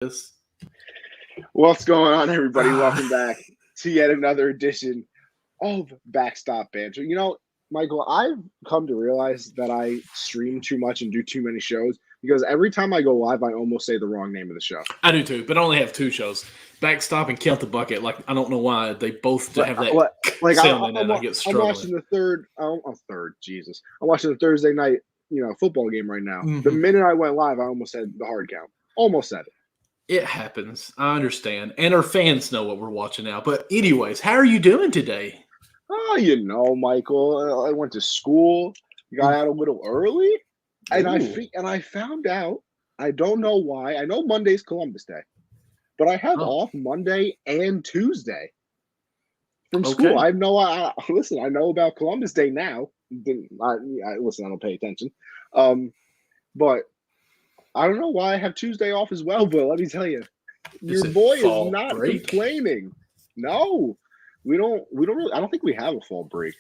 This. What's going on, everybody? Welcome back to yet another edition of Backstop Banter. Michael, I've come to realize that I stream too much and do too many shows because every time I go live, I almost say the wrong name of the show. I do too, but I only have two shows. Backstop and Count the Bucket. Like, I don't know why they both But have that sound in it. I get I'm watching struggling. the third. Third. Jesus, I'm watching the Thursday night, football game right now. The Mhm. minute I went live, I almost said the hard count. Almost said it. It happens. I understand. And our fans know what we're watching now. But anyways, how are you doing today? Oh, Michael, I went to school, got out a little early, and Ooh. I found out. I don't know why. I know Monday's Columbus Day, but I have Oh, off Monday and Tuesday from school. okay. Listen. I know about Columbus Day now. Listen. I don't pay attention, um, but I don't know why I have Tuesday off as well. But let me tell you, Is your it boy is fall not break? complaining. No, we don't. We don't really. I don't think we have a fall break.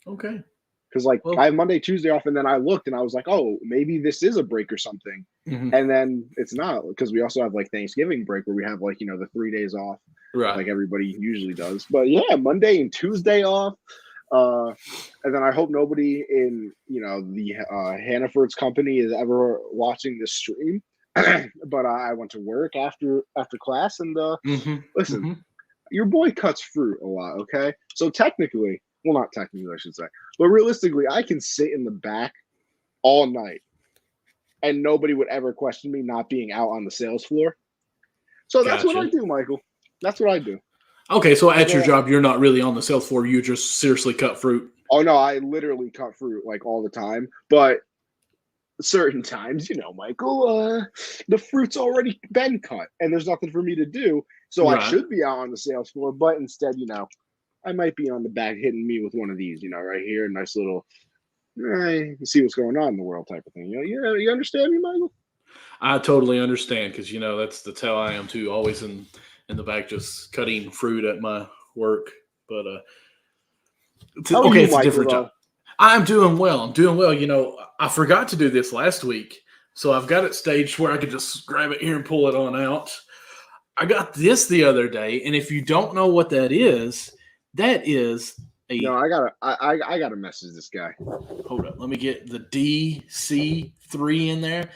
Okay. Because I Well, have Monday, Tuesday off, and then I looked and I was like, oh, maybe this is a break or something, mhm. and then it's not because we also have Thanksgiving break where we have the 3 days off Right. like everybody usually does. But yeah, Monday and Tuesday off, uh, and then I hope nobody in the Hannaford's company is ever watching this stream. But I went to work after class, and Mm-hmm. listen, Mm-hmm. your boy cuts fruit a lot, okay? So technically, well, not technically, I should say, but realistically, I can sit in the back all night and nobody would ever question me not being out on the sales floor. So that's what I Gotcha. do, Michael. That's what I do. Okay, so That's at your all. job, you're not really on the sales floor. You just seriously cut fruit. Oh no, I literally cut fruit like all the time, but certain times, Michael, the fruit's already been cut and there's nothing for me to do. So I Right. should be out on the sales floor, but instead, I might be on the back hitting me with one of these, right here, a nice little, see what's going on in the world type of thing. You understand me, Michael? I totally understand because that's how I am too. Always in the back, just cutting fruit at my work. But How are okay, you, it's a Michael? different job. Though I'm doing well. I'm doing well. I forgot to do this last week, so I've got it staged where I could just grab it here and pull it on out. I got this the other day, and if you don't know what that is no, a I gotta message this guy. hold up. Let me get the DC3 in there.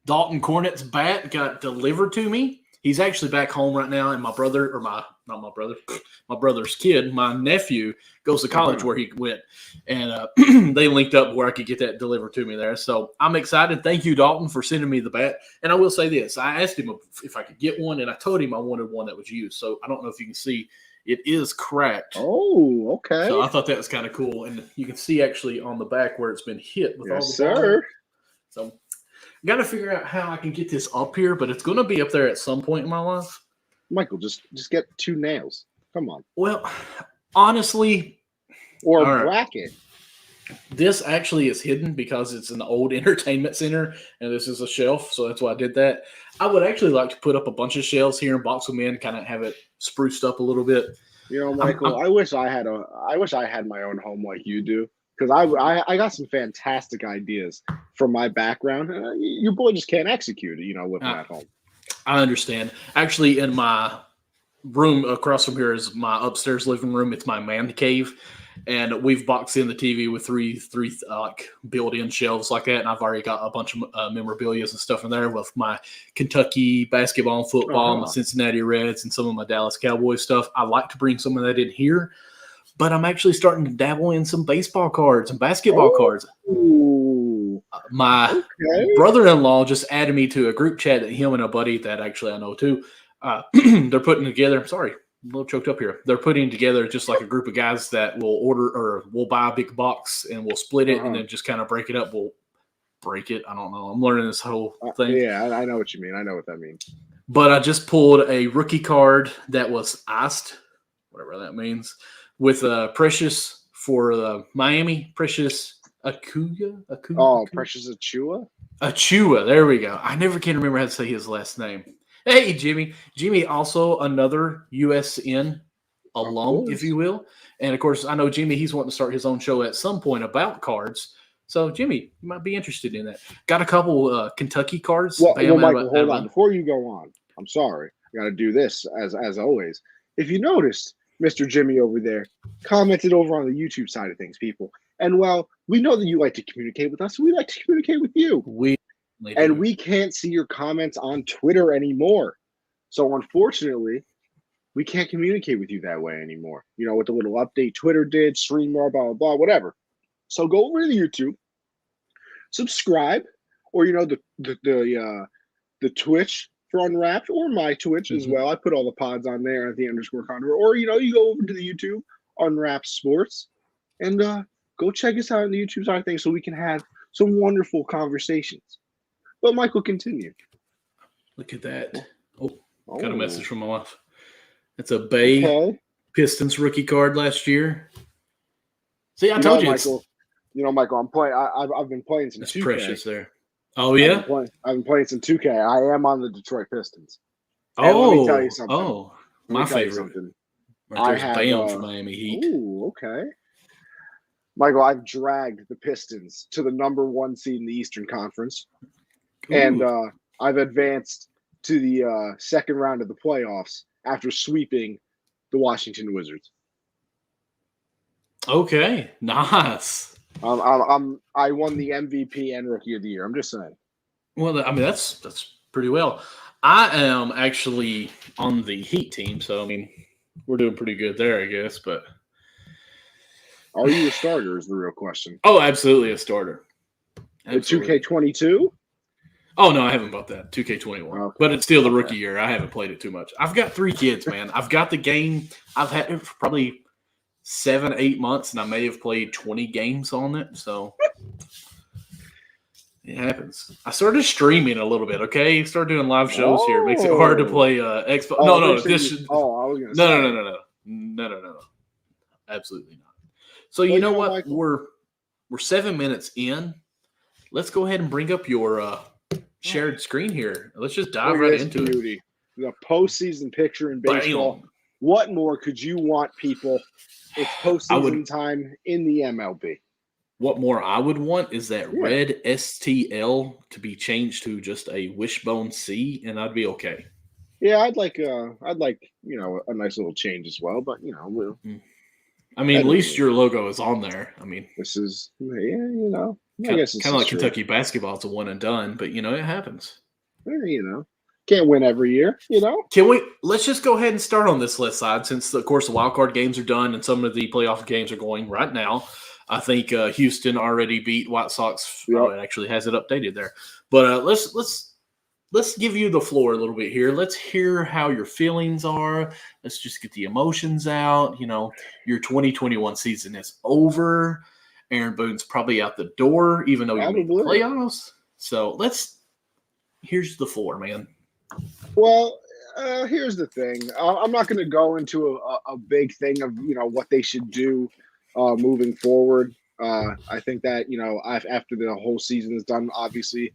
Dalton Cornett's bat got delivered to me. He's actually back home right now, and my brother, or my not my brother, my brother's kid, my nephew, goes to college Uh-huh. where he went, and they linked up where I could get that delivered to me there. So I'm excited. Thank you, Dalton, for sending me the bat. And I will say this: I asked him if I could get one, and I told him I wanted one that was used. So I don't know if you can see, it is cracked. Oh, So okay. I thought that was kind of cool, and you can see actually on the back where it's been hit with all Yes, the ball. sir. So got to figure out how I can get this up here, but it's going to be up there at some point in my life. Michael, just get two nails. Come on, Well, honestly, or all right. bracket. This actually is hidden because it's an old entertainment center and this is a shelf, so that's why I did that. I would actually like to put up a bunch of shelves here and box them in, kind of have it spruced up a little bit. Michael, I'm I wish I had my own home like you do. Because I got some fantastic ideas from my background. Your boy just can't execute it, living I, at home. I understand. Actually, in my room across from here is my upstairs living room. It's my man cave, and we've boxed in the TV with three like built-in shelves like that. And I've already got a bunch of memorabilia and stuff in there with my Kentucky basketball and Uh football, my huh. Cincinnati Reds, and some of my Dallas Cowboys stuff. I like to bring some of that in here, but I'm actually starting to dabble in some baseball cards and basketball cards. Oh, My okay. brother-in-law just added me to a group chat that him and a buddy that actually I know too. They're putting together. Sorry, I'm a little choked up here. They're putting together just like a group of guys that will order or will buy a big box and we'll split Uh it and huh. then just kind of break it up. We'll break it. I don't know. I'm learning this whole thing. Yeah, I know what you mean. I know what that means. But I just pulled a rookie card that was iced, whatever that means, with Precious for Miami. Precious Oh, Precious Achua. Achua. There we go. I never can remember how to say his last name. Hey, Jimmy. Jimmy, also another USN Of alum, if course. you will. And of course, I know Jimmy, he's wanting to start his own show at some point about cards. So, Jimmy, you might be interested in that. Got a couple Kentucky cards. Well, Michael, hold on. Alabama. Before you go on, I'm sorry. I got to do this as always. If you noticed, Mr. Jimmy over there commented over on the YouTube side of things, people. And well, we know that you like to communicate with us. We like to communicate with you. We can't see your comments on Twitter anymore. So unfortunately, we can't communicate with you that way anymore. With the little update Twitter did, StreamYard, blah, blah, blah, whatever. So go over to the YouTube, subscribe, or the Twitch for Unwrapped, or my Twitch as well. I put all the pods on there at the _Condor. Or you go over to the YouTube, Unwrapped Sports, and go check us out on the YouTube side of things so we can have some wonderful conversations. But Michael, continue. Look at that. Got a message from my wife. It's a Bay Pistons rookie card last year. See, I told you. Michael, I'm playing. I've been playing some 2K. It's precious there. Oh, yeah? I've been playing some 2K. I am on the Detroit Pistons. And let me tell you something. Oh, my favorite. Right, there's Bam for Miami Heat. Ooh, okay. Michael, I've dragged the Pistons to the #1 seed in the Eastern Conference. Ooh. And I've advanced to the second round of the playoffs after sweeping the Washington Wizards. Okay, nice. I won the MVP and Rookie of the Year. I'm just saying. Well, I mean that's pretty well. I am actually on the Heat team, so I mean we're doing pretty good there, I guess. But are you a starter? Is the real question. Oh, absolutely a starter. The 2K22. Oh no, I haven't bought that 2K21, okay. But it's still the rookie year. I haven't played it too much. I've got 3 kids, man. I've got the game. I've had it for probably 7-8 months, and I may have played 20 games on it. So it happens. I started streaming a little bit. Okay, started doing live shows here. It makes it hard to play Xbox. I was gonna say. No. Absolutely not. So you know what? Michael, we're 7 minutes in. Let's go ahead and bring up your shared screen here. Let's just dive right into it. The postseason picture in baseball. Bam. What more could you want, people? It's postseason time in the MLB. What more I would want is that red STL to be changed to just a wishbone C, and I'd be okay. Yeah, I'd like a nice little change as well. But I mean, at least your logo is on there. I mean, this is I guess it's kind of like Kentucky basketball. It's a one and done, but it happens. Can't win every year. Can we? Let's just go ahead and start on this list side, since of course the wild card games are done and some of the playoff games are going right now. I think Houston already beat White Sox. Yep. Oh, it actually has it updated there. But let's give you the floor a little bit here. Let's hear how your feelings are. Let's just get the emotions out. Your 2021 season is over. Aaron Boone's probably out the door, even though you made the playoffs. So here's the floor, man. Well, here's the thing. I'm not going to go into a big thing of what they should do moving forward. I think that after the whole season is done, obviously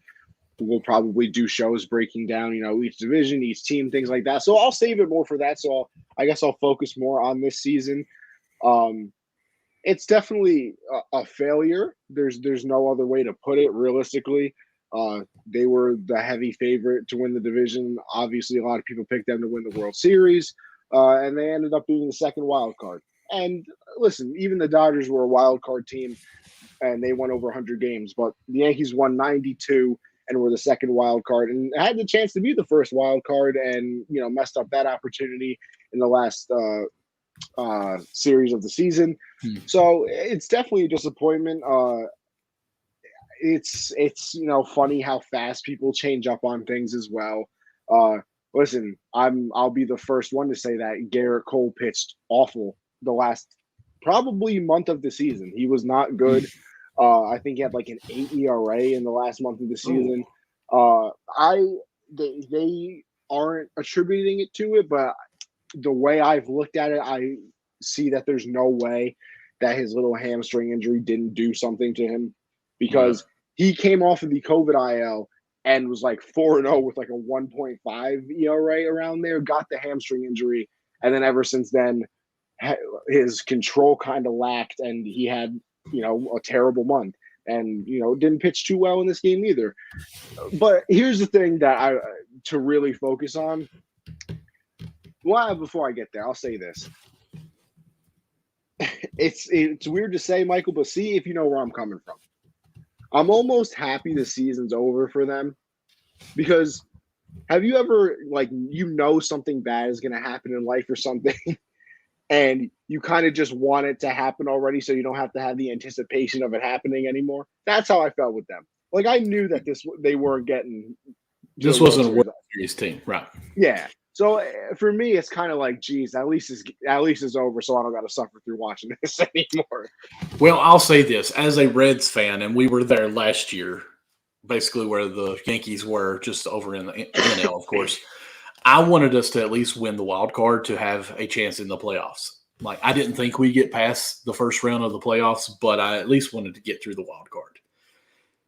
we'll probably do shows breaking down each division, each team, things like that. So I'll save it more for that. So I guess I'll focus more on this season. It's definitely a failure. There's no other way to put it realistically. They were the heavy favorite to win the division. Obviously, a lot of people picked them to win the World Series, and they ended up being the second wild card. And listen, even the Dodgers were a wild card team, and they won over 100 games. But the Yankees won 92 and were the second wild card, and had the chance to be the first wild card, and messed up that opportunity in the last series of the season. So it's definitely a disappointment. It's funny how fast people change up on things as well. Listen, I'll be the first one to say that Garrett Cole pitched awful the last probably month of the season. He was not good. I think he had like an 8 ERA in the last month of the season. They aren't attributing it to it, but the way I've looked at it, I see that there's no way that his little hamstring injury didn't do something to him, because he came off of the COVID IL and was like 4-0 with like a 1.5 ERA around there, got the hamstring injury, and then ever since then, his control kind of lacked, and he had, a terrible month. and didn't pitch too well in this game either. But here's the thing that to really focus on. Well, before I get there, I'll say this. It's weird to say, Michael, but see if you know where I'm coming from. I'm almost happy the season's over for them, because have you ever, something bad is going to happen in life or something, and you kind of just want it to happen already so you don't have to have the anticipation of it happening anymore? That's how I felt with them. Like, I knew that they weren't getting. This wasn't a World Series team, right? Yeah. So for me, it's kind of like, geez, at least it's over, so I don't got to suffer through watching this anymore. Well, I'll say this as a Reds fan, and we were there last year, basically where the Yankees were, just over in the NL, of course. I wanted us to at least win the wild card to have a chance in the playoffs. Like, I didn't think we'd get past the first round of the playoffs, but I at least wanted to get through the wild card.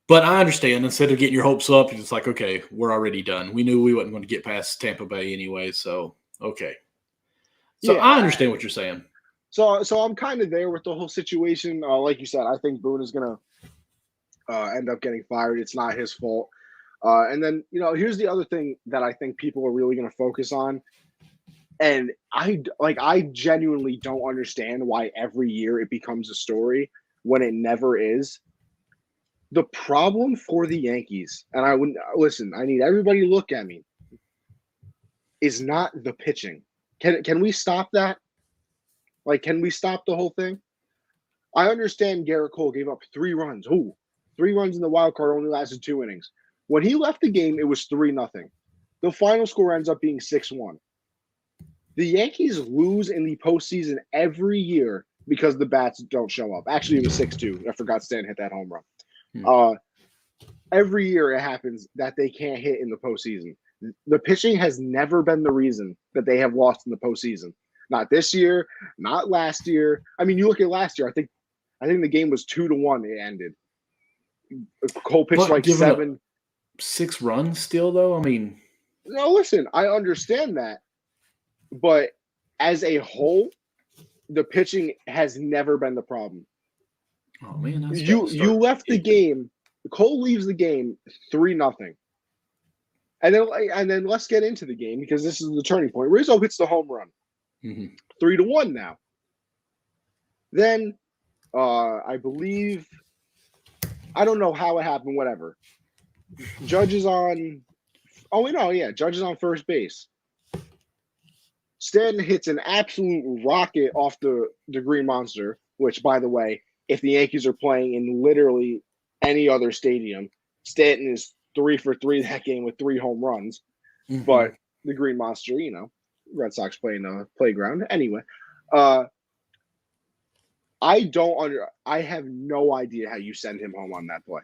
But I understand, instead of getting your hopes up, it's like, okay, we're already done. We knew we wasn't going to get past Tampa Bay anyway, so okay. So yeah, I understand what you're saying. So I'm kind of there with the whole situation. Like you said, I think Boone is going to end up getting fired. It's not his fault. And then, here's the other thing that I think people are really going to focus on. And I genuinely don't understand why every year it becomes a story when it never is. The problem for the Yankees, and I need everybody to look at me, is not the pitching. Can we stop that? Can we stop the whole thing? I understand Garrett Cole gave up 3 runs. 3 runs in the wild card only lasted 2 innings. When he left the game, it was 3-0. The final score ends up being 6-1. The Yankees lose in the postseason every year because the bats don't show up. Actually, it was 6-2. I forgot Stan hit that home run. Every year it happens that they can't hit in the postseason. The pitching has never been the reason that they have lost in the postseason. Not this year, not last year. I mean, you look at last year. I think the game was 2-1. It ended. Cole pitched 6 runs still, though. I mean, no. Listen, I understand that, but as a whole, the pitching has never been the problem. Oh man, you left the game. Cole leaves the game 3-0, and then let's get into the game, because this is the turning point. Rizzo hits the home run, 3-1 now. Then, I believe, I don't know how it happened. Whatever. Judge is on. Oh no, yeah, Judge is on first base. Stanton hits an absolute rocket off the Green Monster, which, by the way, if the Yankees are playing in literally any other stadium, Stanton is 3 for 3 that game with 3 home runs. But the Green Monster, Red Sox play in the playground. Anyway, I have no idea how you send him home on that play.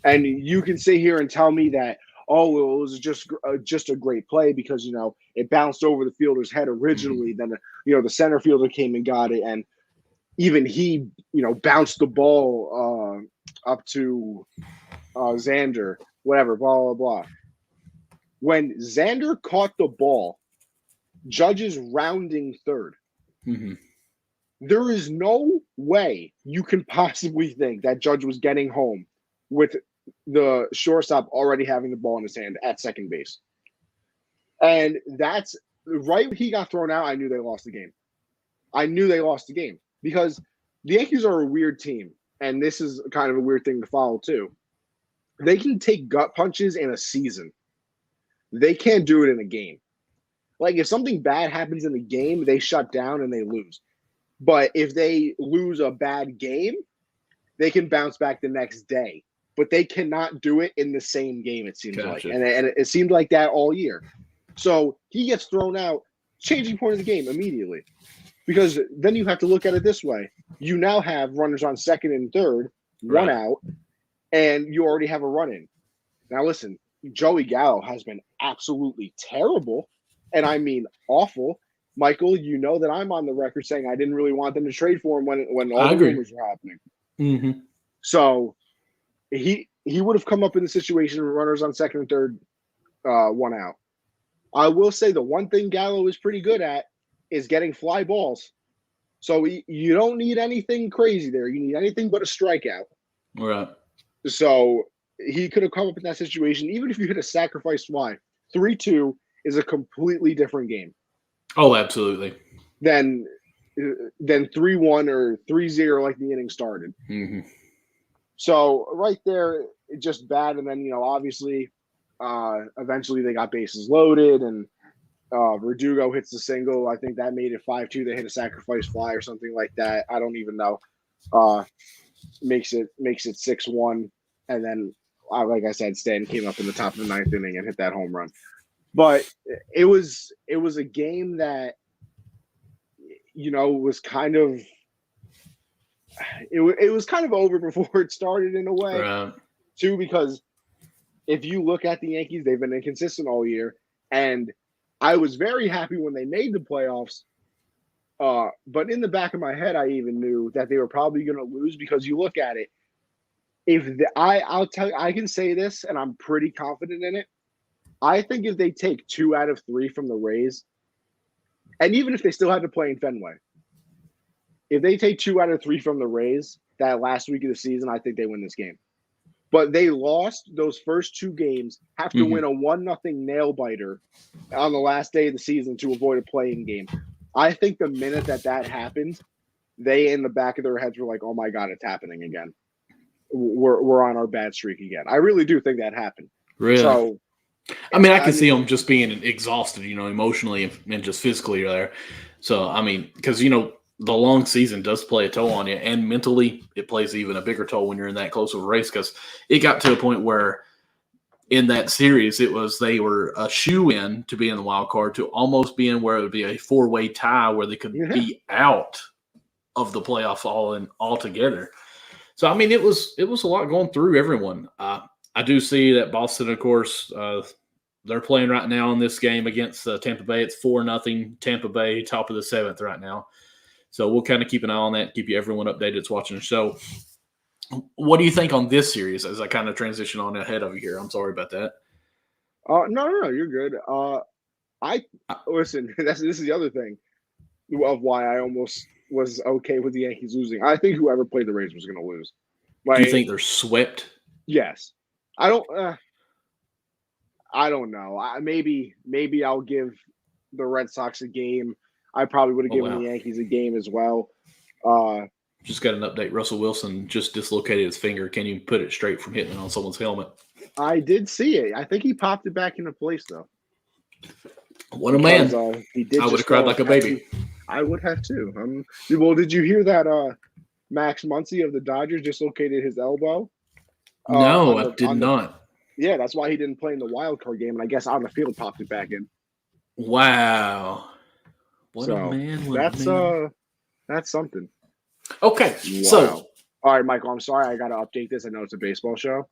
And you can sit here and tell me that, oh, well, it was just a great play because, it bounced over the fielder's head originally. Then, the center fielder came and got it. And even he, bounced the ball up to Xander, whatever, blah, blah, blah. When Xander caught the ball, Judge is rounding third. There is no way you can possibly think that Judge was getting home with the shortstop already having the ball in his hand at second base. And that's right when he got thrown out, I knew they lost the game. Because the Yankees are a weird team, and this is kind of a weird thing to follow too. They can take gut punches in a season. They can't do it in a game. Like, if something bad happens in the game, they shut down and they lose. But if they lose a bad game, they can bounce back the next day. But they cannot do it in the same game, it seems like. And it seemed like that all year. So he gets thrown out, changing point of the game immediately. Because then you have to look at it this way. You now have runners on second and third, one out, and you already have a run-in. Now listen, Joey Gallo has been absolutely terrible, and I mean awful. Michael, you know that I'm on the record saying I didn't really want them to trade for him when all the rumors were happening. So he would have come up in the situation with runners on second and third, one out. I will say the one thing Gallo is pretty good at is getting fly balls. So you don't need anything crazy there. You need anything but a strikeout. Right. So he could have come up in that situation. Even if you hit a sacrifice fly, 3-2 is a completely different game Oh, absolutely. than 3-1 or 3-0 like the inning started. Mm-hmm. So right there, just bad. And then obviously, eventually they got bases loaded, and Verdugo hits the single. I think that made it 5-2. They hit a sacrifice fly or something like that. I don't even know. Makes it 6-1, and then like I said, Stan came up in the top of the ninth inning and hit that home run. But it was a game that was kind of it was kind of over before it started in a way, Right. too, because if you look at the Yankees, they've been inconsistent all year, and I was very happy when they made the playoffs. But in the back of my head, I even knew that they were probably going to lose, because you look at it. I'll tell you, I can say this, and I'm pretty confident in it. I think if they take 2 out of 3 from the Rays, and even if they still had to play in Fenway, if they take 2 out of 3 from the Rays that last week of the season, I think they win this game. But they lost those first 2 games, have to win a 1-0 nail biter on the last day of the season to avoid a play-in game. I think the minute that happened, they in the back of their heads were like, "Oh my God, it's happening again. We're on our bad streak again." I really do think that happened. Really? So, I mean, I can see them just being exhausted, emotionally and just physically there. So, I mean, because, the long season does play a toll on you, and mentally it plays even a bigger toll when you're in that close of a race, because it got to a point where in that series they were a shoe-in to be in the wild card, to almost being where it would be a 4-way tie where they could be out of the playoff altogether. So, I mean, it was a lot going through everyone. I do see that Boston, of course, they're playing right now in this game against Tampa Bay. It's 4-0 Tampa Bay, top of the 7th right now. So we'll kind of keep an eye on that, keep everyone updated that's watching the show. What do you think on this series as I kind of transition on ahead of you here? I'm sorry about that. No, you're good. I listen. This is the other thing of why I almost was okay with the Yankees losing. I think whoever played the Rays was going to lose. Do you think they're swept? Yes. I don't know. Maybe I'll give the Red Sox a game. I probably would have given the Yankees a game as well. Just got an update. Russell Wilson just dislocated his finger. Can you put it straight from hitting it on someone's helmet? I did see it. I think he popped it back into place, though. What a man. He did. I would have cried like a baby. I would have, too. Well, did you hear that Max Muncy of the Dodgers dislocated his elbow? No, I did not. Yeah, that's why he didn't play in the wild card game, and I guess on the field popped it back in. Wow. What a man. That's something. Okay. Wow. So, all right, Michael, I'm sorry I got to update this. I know it's a baseball show,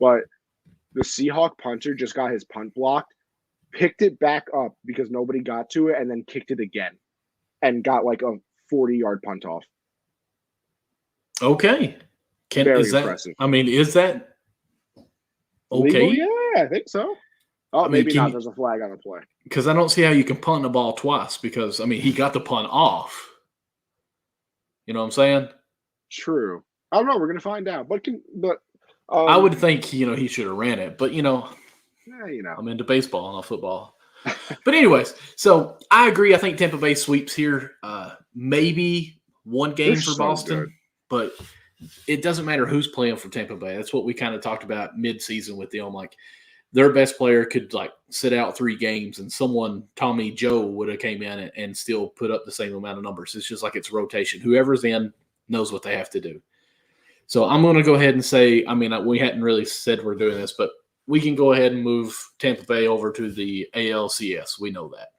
but the Seahawk punter just got his punt blocked, picked it back up because nobody got to it, and then kicked it again and got like a 40-yard punt off. Okay. Very impressive. I mean, is that okay? Legal? Yeah, I think so. Oh, maybe not. There's a flag on the play. Because I don't see how you can punt the ball twice, because, I mean, he got the punt off. You know what I'm saying? True. I don't know. We're going to find out. But I would think, he should have ran it. But, yeah, I'm into baseball, not football. But anyways, so I agree. I think Tampa Bay sweeps here. Maybe one game for Boston. But it doesn't matter who's playing for Tampa Bay. That's what we kind of talked about mid-season with them. Like, their best player could sit out 3 games, and Tommy Joe would have came in and still put up the same amount of numbers. It's just like it's rotation. Whoever's in knows what they have to do. So I'm going to go ahead and say, I mean, we hadn't really said we're doing this, but we can go ahead and move Tampa Bay over to the ALCS. We know that.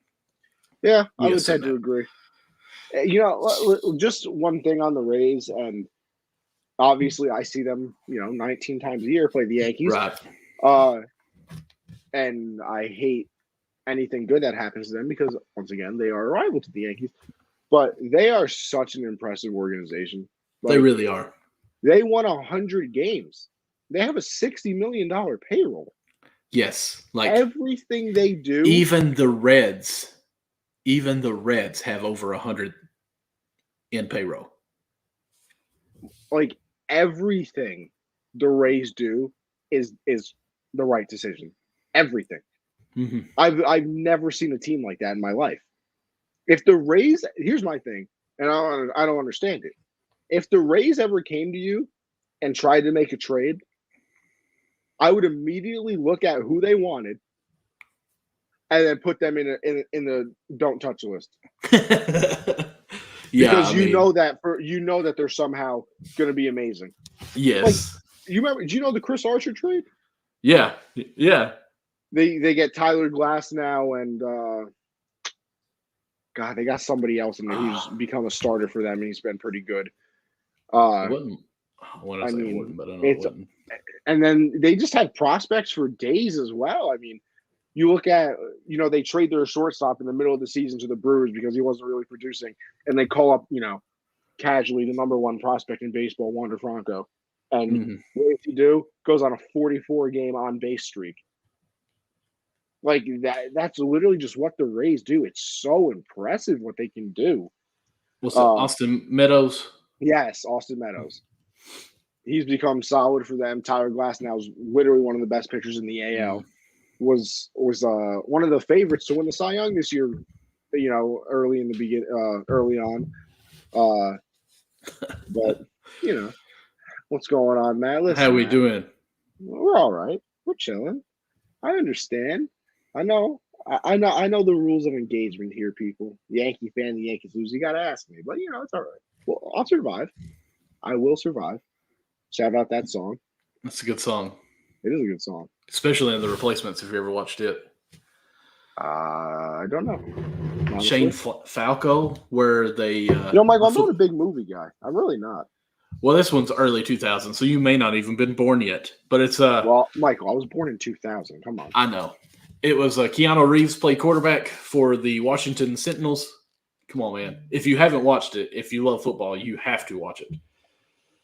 Yeah, I would tend to agree. Just one thing on the Rays, and obviously I see them, 19 times a year play the Yankees. Right. And I hate anything good that happens to them because, once again, they are a rival to the Yankees. But they are such an impressive organization. They really are. They won 100 games. They have a $60 million payroll. Yes. Everything they do. Even the Reds have over 100 in payroll. Everything the Rays do is the right decision. Everything. Mm-hmm. I've never seen a team like that in my life. If the Rays, here's my thing, and I don't understand it. If the Rays ever came to you and tried to make a trade, I would immediately look at who they wanted and then put them in the don't touch list. Yeah, because I mean, you know that they're somehow going to be amazing. yes. Like, you remember? Do you know the Chris Archer trade? Yeah. They get Tyler Glass now, and God, they got somebody else in there who's become a starter for them, and he's been pretty good. It wasn't. I want to say it wasn't, but I know it wasn't. And then they just had prospects for days as well. I mean, you look at, they trade their shortstop in the middle of the season to the Brewers because he wasn't really producing, and they call up, casually the number one prospect in baseball, Wander Franco. And what does he do? Goes on a 44-game on-base streak. Like that's literally just what the Rays do. It's so impressive what they can do. What's that? Austin Meadows? Yes, Austin Meadows. He's become solid for them. Tyler Glass now is literally one of the best pitchers in the AL. Was one of the favorites to win the Cy Young this year, early in the early on. But what's going on, Matt? Listen, how we doing? We're all right. We're chilling. I understand. I know the rules of engagement here, people. Yankee fan, the Yankees lose. You got to ask me, but it's all right. Well, I'll survive. I will survive. Shout out that song. That's a good song. It is a good song, especially in The Replacements. If you ever watched it, I don't know. Honestly. Shane Falco, where they. Michael, I'm not a big movie guy. I'm really not. Well, this one's early 2000, so you may not even been born yet. But it's Well, Michael, I was born in 2000. Come on. I know. It was Keanu Reeves played quarterback for the Washington Sentinels. Come on, man. If you haven't watched it, if you love football, you have to watch it.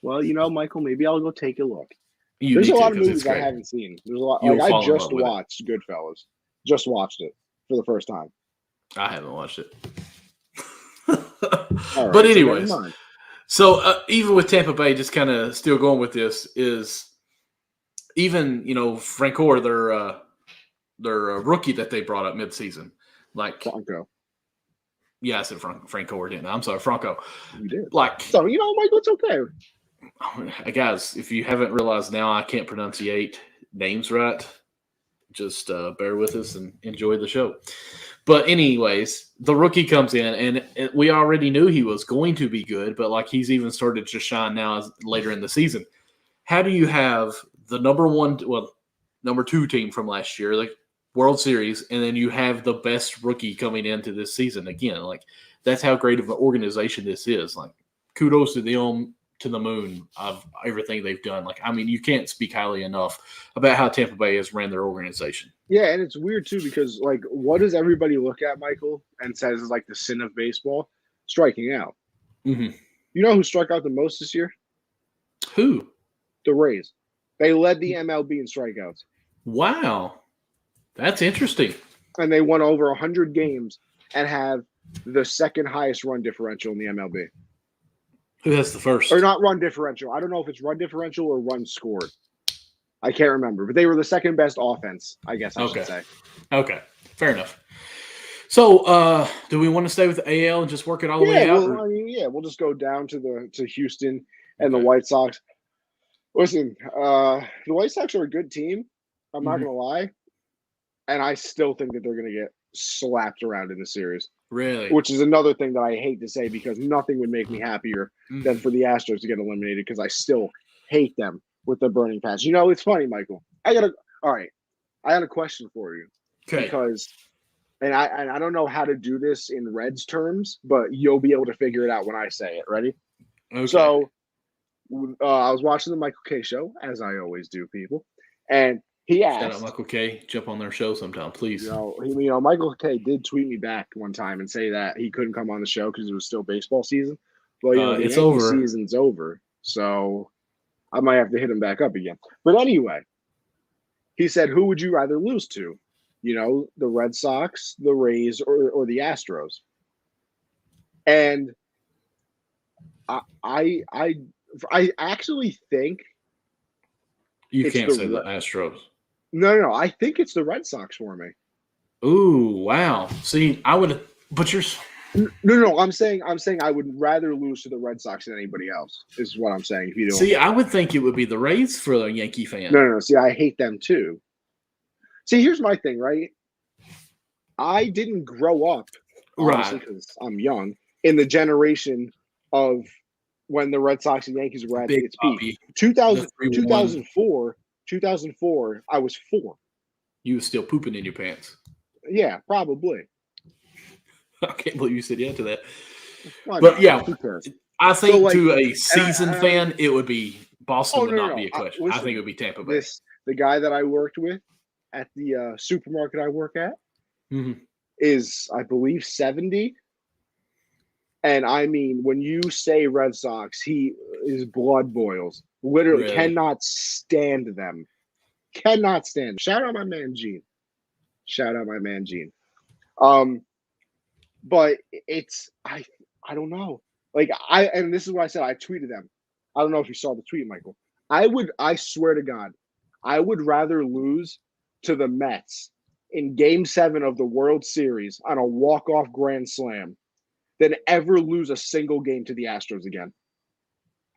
Well, Michael, maybe I'll go take a look. There's a lot of movies I haven't seen. There's a lot. I just watched Goodfellas. Just watched it for the first time. I haven't watched it. Right, but anyways, so even with Tampa Bay, just kind of still going with this is even Francoeur, their rookie that they brought up midseason, like Franco. Yeah, I said Francoeur, didn't I? I'm sorry, Franco. You did. Like, so Michael, it's okay. Guys, if you haven't realized now, I can't pronunciate names right. Just bear with us and enjoy the show. But anyways, the rookie comes in, and we already knew he was going to be good, but like he's even started to shine now later in the season. How do you have the number 2 team from last year, like World Series, and then you have the best rookie coming into this season again? Like, that's how great of an organization this is. Like, kudos to them, to the moon of everything they've done. Like, I mean, you can't speak highly enough about how Tampa Bay has ran their organization. Yeah, and it's weird too because like, what does everybody look at, Michael, and says is like the sin of baseball? Striking out. Mm-hmm. You know who struck out the most this year? Who? The Rays. They led the MLB in strikeouts. Wow, that's interesting. And they won over 100 games and have the second highest run differential in the MLB. Who has the first? Or not run differential. I don't know if it's run differential or runs scored. I can't remember. But they were the second best offense, I guess I should say. Okay. Fair enough. So, do we want to stay with the AL and just work it all the way out? We'll just go down to Houston and the White Sox. Listen, the White Sox are a good team. I'm not going to lie. And I still think that they're going to get slapped around in the series. Really? Which is another thing that I hate to say because nothing would make me happier than for the Astros to get eliminated because I still hate them with the burning patch. It's funny, Michael. I got a question for you. Okay. Because and I don't know how to do this in Reds terms, but you'll be able to figure it out when I say it. Ready? Okay. So I was watching the Michael K show, as I always do, people. And he asked. Shout out Michael K. Jump on their show sometime, please. Michael K. did tweet me back one time and say that he couldn't come on the show because it was still baseball season. Well, the it's Yankee over. Season's over, so I might have to hit him back up again. But anyway, he said, "Who would you rather lose to? The Red Sox, the Rays, or the Astros?" And I actually think You It's can't say the the Astros. no. I think it's the Red Sox for me. Ooh, wow. See, I would, but you're. No. I'm saying I would rather lose to the Red Sox than anybody else. Is what I'm saying. If you don't See, I would think it would be the Rays for a Yankee fan. no. See, I hate them too. See, here's my thing, right? I didn't grow up, obviously, Right. because I'm young, in the generation of when the Red Sox and Yankees were at Big its peak. Poppy, 2000, the 3-1. 2004, I was 4. You were still pooping in your pants. Yeah, probably. I can't believe you said yeah to that. Why But not? yeah, Who cares? I think So, like, to a seasoned and fan, it would be Boston oh would no, not be a question. I listen, think it would be Tampa Bay. the guy that I worked with at the supermarket I work at Mm-hmm. is, I believe, 70. And I mean, when you say Red Sox, his blood boils. Literally Really? cannot stand them. Cannot stand. Shout out my man Gene. Shout out my man Gene. But it's I don't know. Like and this is what I said. I tweeted them. I don't know if you saw the tweet, Michael. I swear to God, I would rather lose to the Mets in Game 7 of the World Series on a walk-off grand slam than ever lose a single game to the Astros again.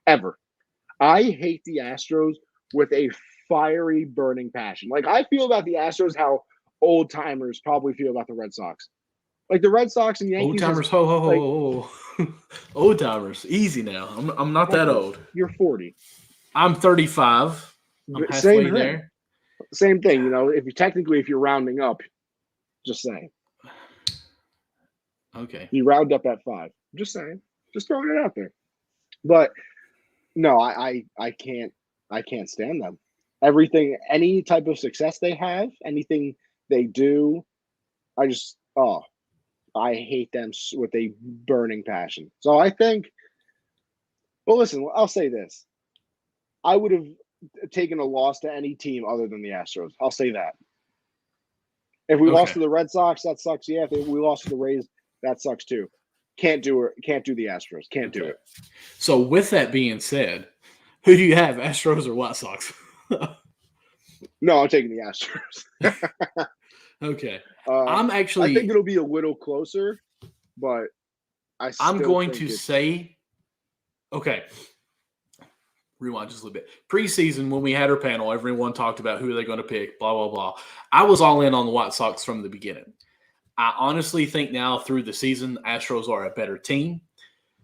Ever. I hate the Astros with a fiery, burning passion. Like I feel about the Astros how old timers probably feel about the Red Sox. Like the Red Sox and Old Yankees. timers, ho ho ho ho. Old timers, easy now. I'm not that old. You're 40. I'm 35. I'm Same halfway thing. there. Same thing. You know, if you're rounding up, just saying. Okay. You round up at 5. Just saying. Just throwing it out there. But no, I can't stand them. Everything, any type of success they have, anything they do, I hate them with a burning passion. So I think, well, listen, I'll say this. I would have taken a loss to any team other than the Astros. I'll say that. If we lost to the Red Sox, that sucks. Yeah, if we lost to the Rays, that sucks too. Can't do it. Can't do the Astros. Can't do it. So with that being said, who do you have, Astros or White Sox? No, I'm taking the Astros. Okay. I think it'll be a little closer, but I'm going to say, okay, rewind just a little bit. Preseason, when we had our panel, everyone talked about who they're going to pick, blah, blah, blah. I was all in on the White Sox from the beginning. I honestly think now through the season, Astros are a better team.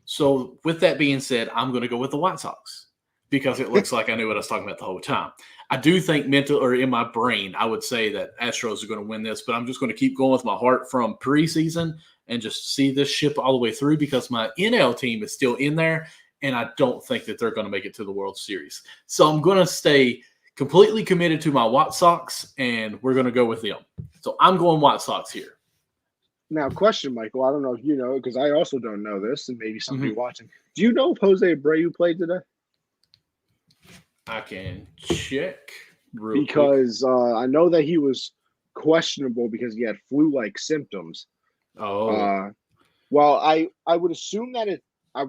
So with that being said, I'm going to go with the White Sox because it looks like I knew what I was talking about the whole time. I do think in my brain, I would say that Astros are going to win this, but I'm just going to keep going with my heart from preseason and just see this ship all the way through because my NL team is still in there, and I don't think that they're going to make it to the World Series. So I'm going to stay completely committed to my White Sox, and we're going to go with them. So I'm going White Sox here. Now, question, Michael. I don't know if you know, because I also don't know this, and maybe somebody watching. Do you know if Jose Abreu played today? I can check because I know that he was questionable because he had flu-like symptoms. Oh. Well, I would assume that I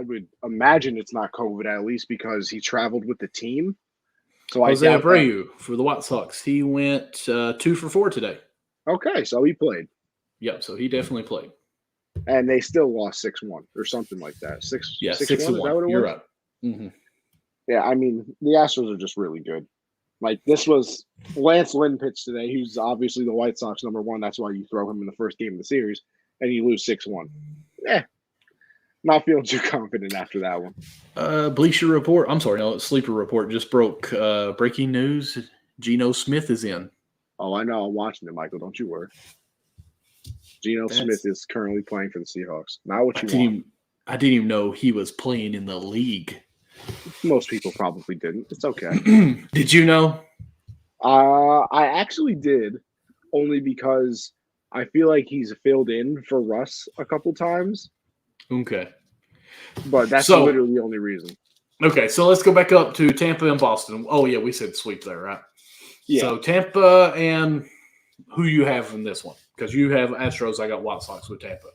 would imagine it's not COVID, at least because he traveled with the team. So Jose Abreu for the White Sox. He went 2 for 4 today. Okay, so he played. Yep, so he definitely played. And they still lost 6-1 or something like that. 6-1. Is that what it You're was? right. Mm-hmm. Yeah, I mean, the Astros are just really good. Like, this was Lance Lynn pitched today. He's obviously the White Sox #1. That's why you throw him in the first game of the series, and you lose 6-1. Not feeling too confident after that one. Bleacher Report. I'm sorry, no, Sleeper Report just broke. Breaking news. Geno Smith is in. Oh, I know. I'm watching it, Michael. Don't you worry. Geno Smith is currently playing for the Seahawks. Not what you want. I didn't even know he was playing in the league. Most people probably didn't. It's okay. Did you know? I actually did, only because I feel like he's filled in for Russ a couple times. Okay. But that's literally the only reason. Okay, so let's go back up to Tampa and Boston. Oh, yeah, we said sweep there, right? Yeah. So Tampa and who you have in this one? Because you have Astros, I got White Sox with Tampa.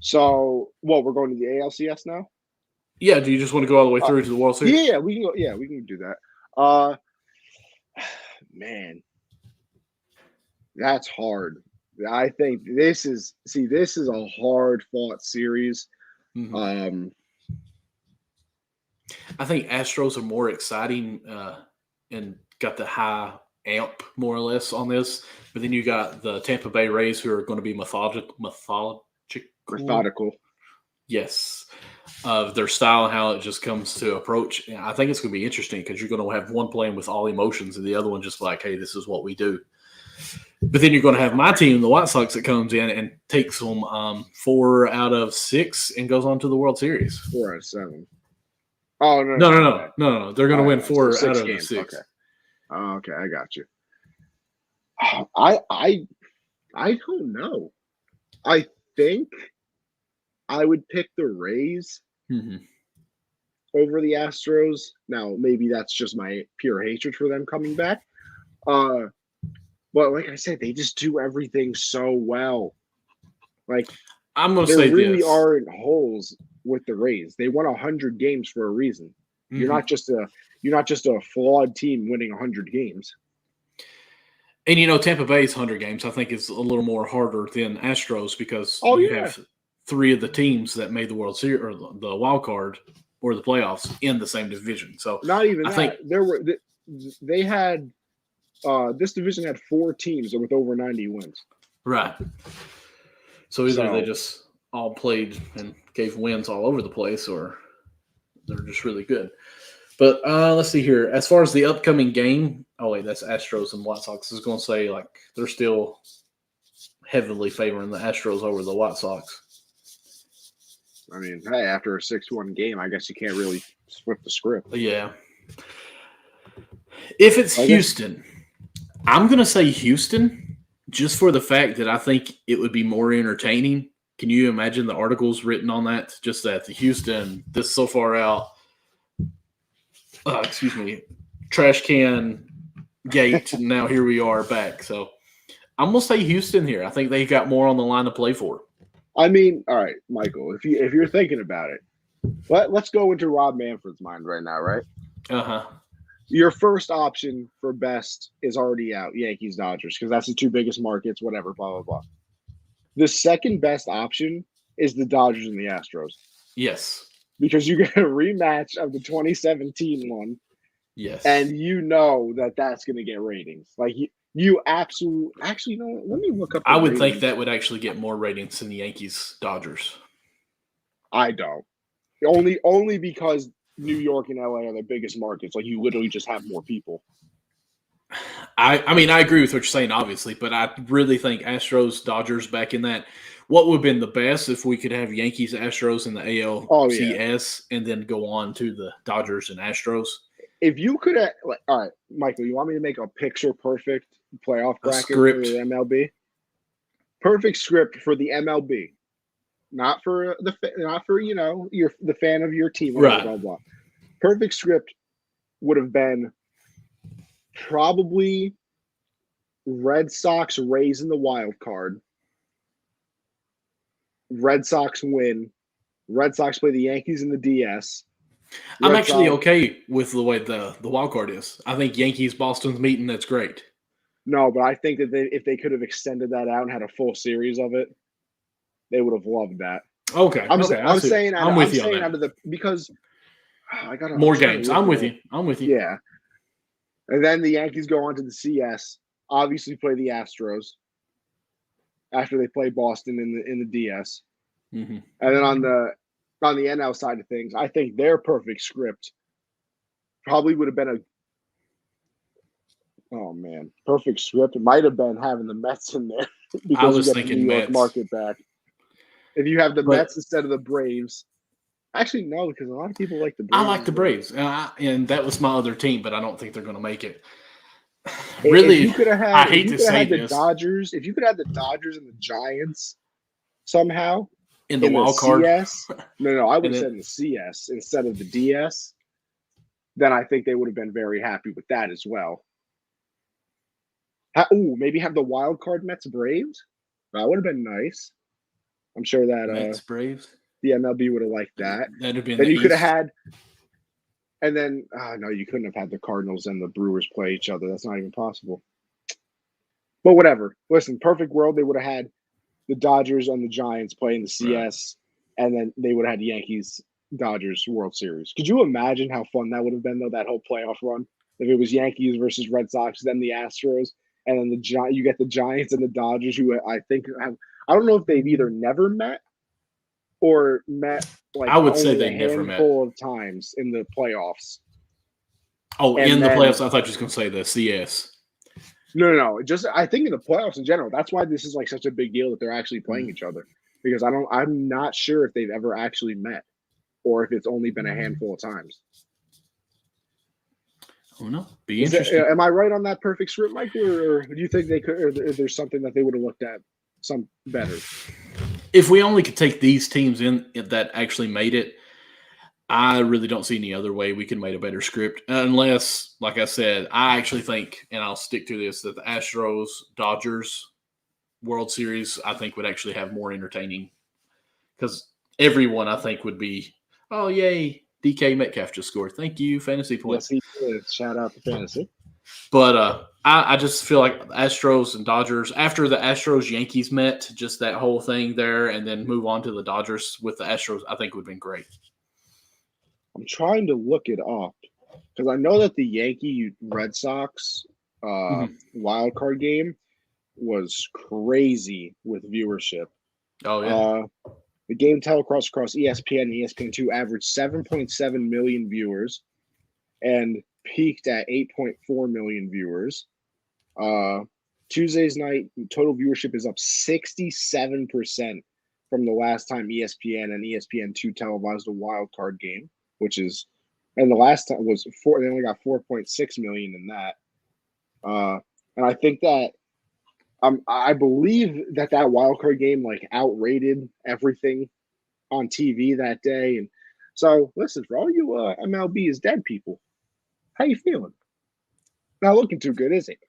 So, we're going to the ALCS now? Yeah, do you just want to go all the way through to the World Series? Yeah, we can go. Yeah, we can do that. Uh, man, that's hard. I think this is a hard fought series. Mm-hmm. I think Astros are more exciting and got the high amp more or less on this. But then you got the Tampa Bay Rays who are going to be methodical. Methodical. Yes. Of their style and how it just comes to approach. And I think it's going to be interesting because you're going to have one playing with all emotions and the other one just like, hey, this is what we do. But then you're going to have my team, the White Sox, that comes in and takes them 4 out of 6 and goes on to the World Series. 4 out of 7. Oh no. They're going to win 4 so out of games. 6. Okay. Okay, I got you. I don't know. I think I would pick the Rays over the Astros. Now, maybe that's just my pure hatred for them coming back. But like I said, they just do everything so well. Like I'm going to say there really this. aren't holes with the Rays. They won 100 games for a reason. You're not just a flawed team winning 100 games. And Tampa Bay's 100 games I think is a little more harder than Astros because you have 3 of the teams that made the World Series or the wild card or the playoffs in the same division. So not even I think they had this division had 4 teams with over 90 wins. Right. So either they just all played and gave wins all over the place, or they're just really good. But let's see here. As far as the upcoming game, that's Astros and White Sox. I was going to say, like, they're still heavily favoring the Astros over the White Sox. I mean, hey, after a 6-1 game, I guess you can't really flip the script. Yeah. If it's Houston, I'm going to say Houston just for the fact that I think it would be more entertaining. Can you imagine the articles written on that? Just that the Houston, this so far out, trash can gate. Now here we are back. So I'm going to say Houston here. I think they got more on the line to play for. I mean, all right, Michael, if you're thinking about it, let's go into Rob Manfred's mind right now, right? Uh-huh. Your first option for best is already out, Yankees, Dodgers, because that's the 2 biggest markets, whatever, blah, blah, blah. The second best option is the Dodgers and the Astros. Yes. Because you get a rematch of the 2017 one. Yes. And that's going to get ratings. Like, you absolutely – actually, let me look up. I would think that would actually get more ratings than the Yankees, Dodgers. I don't. Only because New York and LA are the biggest markets. Like, you literally just have more people. I mean, I agree with what you're saying, obviously, but I really think Astros, Dodgers back in that. What would have been the best if we could have Yankees, Astros in the ALCS and then go on to the Dodgers and Astros? If you could have – all right, Michael, you want me to make a picture-perfect playoff bracket for the MLB? Perfect script for the MLB. Not for the fan of your team. Right. Blah, blah. Perfect script would have been probably Red Sox, Rays in the wild card. Red Sox win. Red Sox play the Yankees in the DS. I'm actually okay with the way the wild card is. I think Yankees Boston's meeting, that's great. No, but I think that if they could have extended that out and had a full series of it, they would have loved that. Okay. I'm saying I'm with you on that. Out of the because I got more games. I'm with you. Yeah. And then the Yankees go on to the CS, obviously play the Astros after they play Boston in the DS. Mm-hmm. And then on the NL side of things, I think their perfect script probably would have been perfect script. It might have been having the Mets in there because I was you get thinking the New York Mets. market back. If you have the Mets instead of the Braves. Actually, no, because a lot of people like the Braves. I like the Braves, and that was my other team, but I don't think they're going to make it. Really, I hate to say this. Dodgers, if you could have the Dodgers and the Giants somehow in the wild card. CS, no, I would have said in the CS instead of the DS. Then I think they would have been very happy with that as well. Maybe have the wild card Mets Braves. That would have been nice. I'm sure that Mets Braves. The MLB would have liked that. That'd have been. Then you could have had. And then, no, you couldn't have had the Cardinals and the Brewers play each other. That's not even possible. But whatever. Listen, perfect world, they would have had the Dodgers and the Giants playing the CS, and then they would have had Yankees Dodgers World Series. Could you imagine how fun that would have been, though, that whole playoff run? If it was Yankees versus Red Sox, then the Astros, and then you get the Giants and the Dodgers, who I think have, I don't know if they've either never met or met like I would say only they a never met. handful of times in the playoffs. Oh, And in the then- playoffs, I thought you was going to say the CS. No. Just I think in the playoffs in general. That's why this is like such a big deal that they're actually playing each other. Because I'm not sure if they've ever actually met, or if it's only been a handful of times. Oh no, be interesting. Am I right on that perfect script, Michael, or do you think they could? Or there's something that they would have looked at some better? If we only could take these teams in that actually made it, I really don't see any other way we could make a better script. Unless, like I said, I actually think, and I'll stick to this, that the Astros Dodgers World Series I think would actually have more entertaining, because everyone I think would be, oh yay, DK Metcalf just scored. Thank you, fantasy points. Yes, he did. Shout out to fantasy. But I just feel like Astros and Dodgers, after the Astros Yankees met, just that whole thing there, and then move on to the Dodgers with the Astros, I think would have been great. I'm trying to look it up because I know that the Yankee Red Sox wild card game was crazy with viewership. Oh yeah. The game telecast across ESPN and ESPN2 averaged 7.7 million viewers and peaked at 8.4 million viewers. Tuesday's night total viewership is up 67% from the last time ESPN and ESPN2 televised a wild card game, which is, and the last time was they only got 4.6 million in that. And I think that I believe that wild card game like outrated everything on TV that day. And so, listen, for all you MLB is dead people, how you feeling? Not looking too good, is it?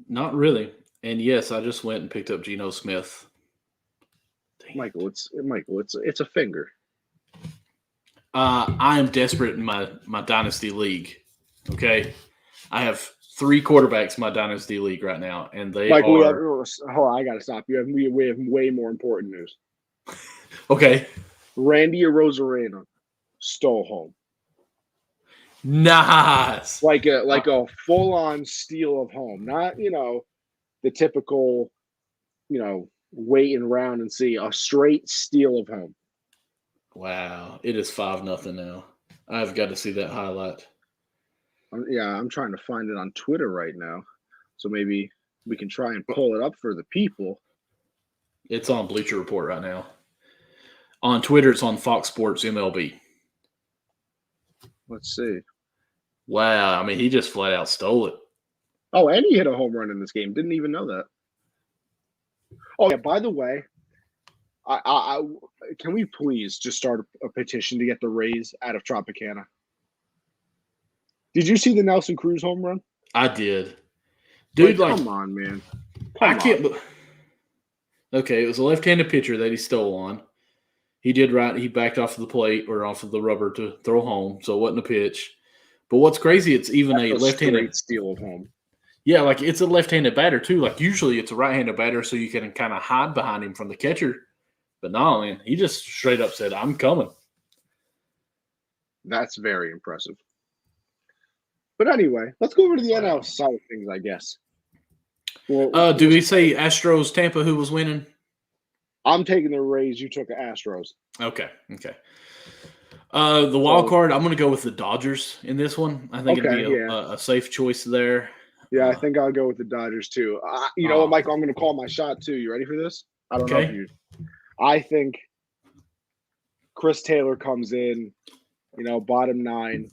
Not really. And yes, I just went and picked up Geno Smith. Michael, it's a finger. I am desperate in my dynasty league. Okay, I have 3 quarterbacks in my dynasty league right now, and they Michael, are. Hold on, I gotta stop you. We have way more important news. Okay, Randy Arozarena stole home. nice. Like a full on steal of home, not the typical, wait and round and see, a straight steal of home. Wow, it is 5-0 now. I've got to see that highlight. I'm trying to find it on Twitter right now, so maybe we can try and pull it up for the people. It's on Bleacher Report right now. On Twitter, it's on Fox Sports MLB. Let's see. Wow, I mean, he just flat out stole it. Oh, and he hit a home run in this game. Didn't even know that. Oh, yeah, by the way, I can we please just start a petition to get the Rays out of Tropicana? Did you see the Nelson Cruz home run? I did. Dude, come on, man. I can't. Okay, it was a left-handed pitcher that he stole on. He did right. He backed off of the plate or off of the rubber to throw home, so it wasn't a pitch. But what's crazy, it's even a left-handed steal of home. Yeah, like it's a left-handed batter too. Like usually it's a right-handed batter, so you can kind of hide behind him from the catcher. But no, man, he just straight up said, "I'm coming." That's very impressive. But anyway, let's go over to the NL side of things, I guess. Well, do we say Astros Tampa who was winning? I'm taking the Rays. You took the Astros. Okay. The wild card, I'm going to go with the Dodgers in this one. I think it'd be a safe choice there. Yeah, I think I'll go with the Dodgers too. You know what, Michael? I'm going to call my shot too. You ready for this? I don't know if you. I think Chris Taylor comes in, bottom 9,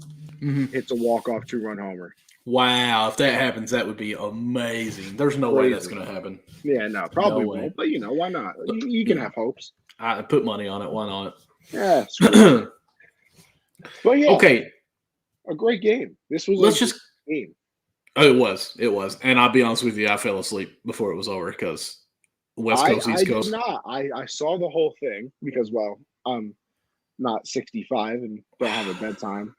hits a walk-off 2-run homer. Wow, if that happens, that would be amazing. There's no way that's going to happen. Yeah, no, probably won't. But why not? You can have hopes. I put money on it. Why not? Yeah. But yeah. Okay. A great game. This was a game. Oh, it was. And I'll be honest with you, I fell asleep before it was over because West Coast, East Coast. I did not. I saw the whole thing because, I'm not 65 and don't have a bedtime.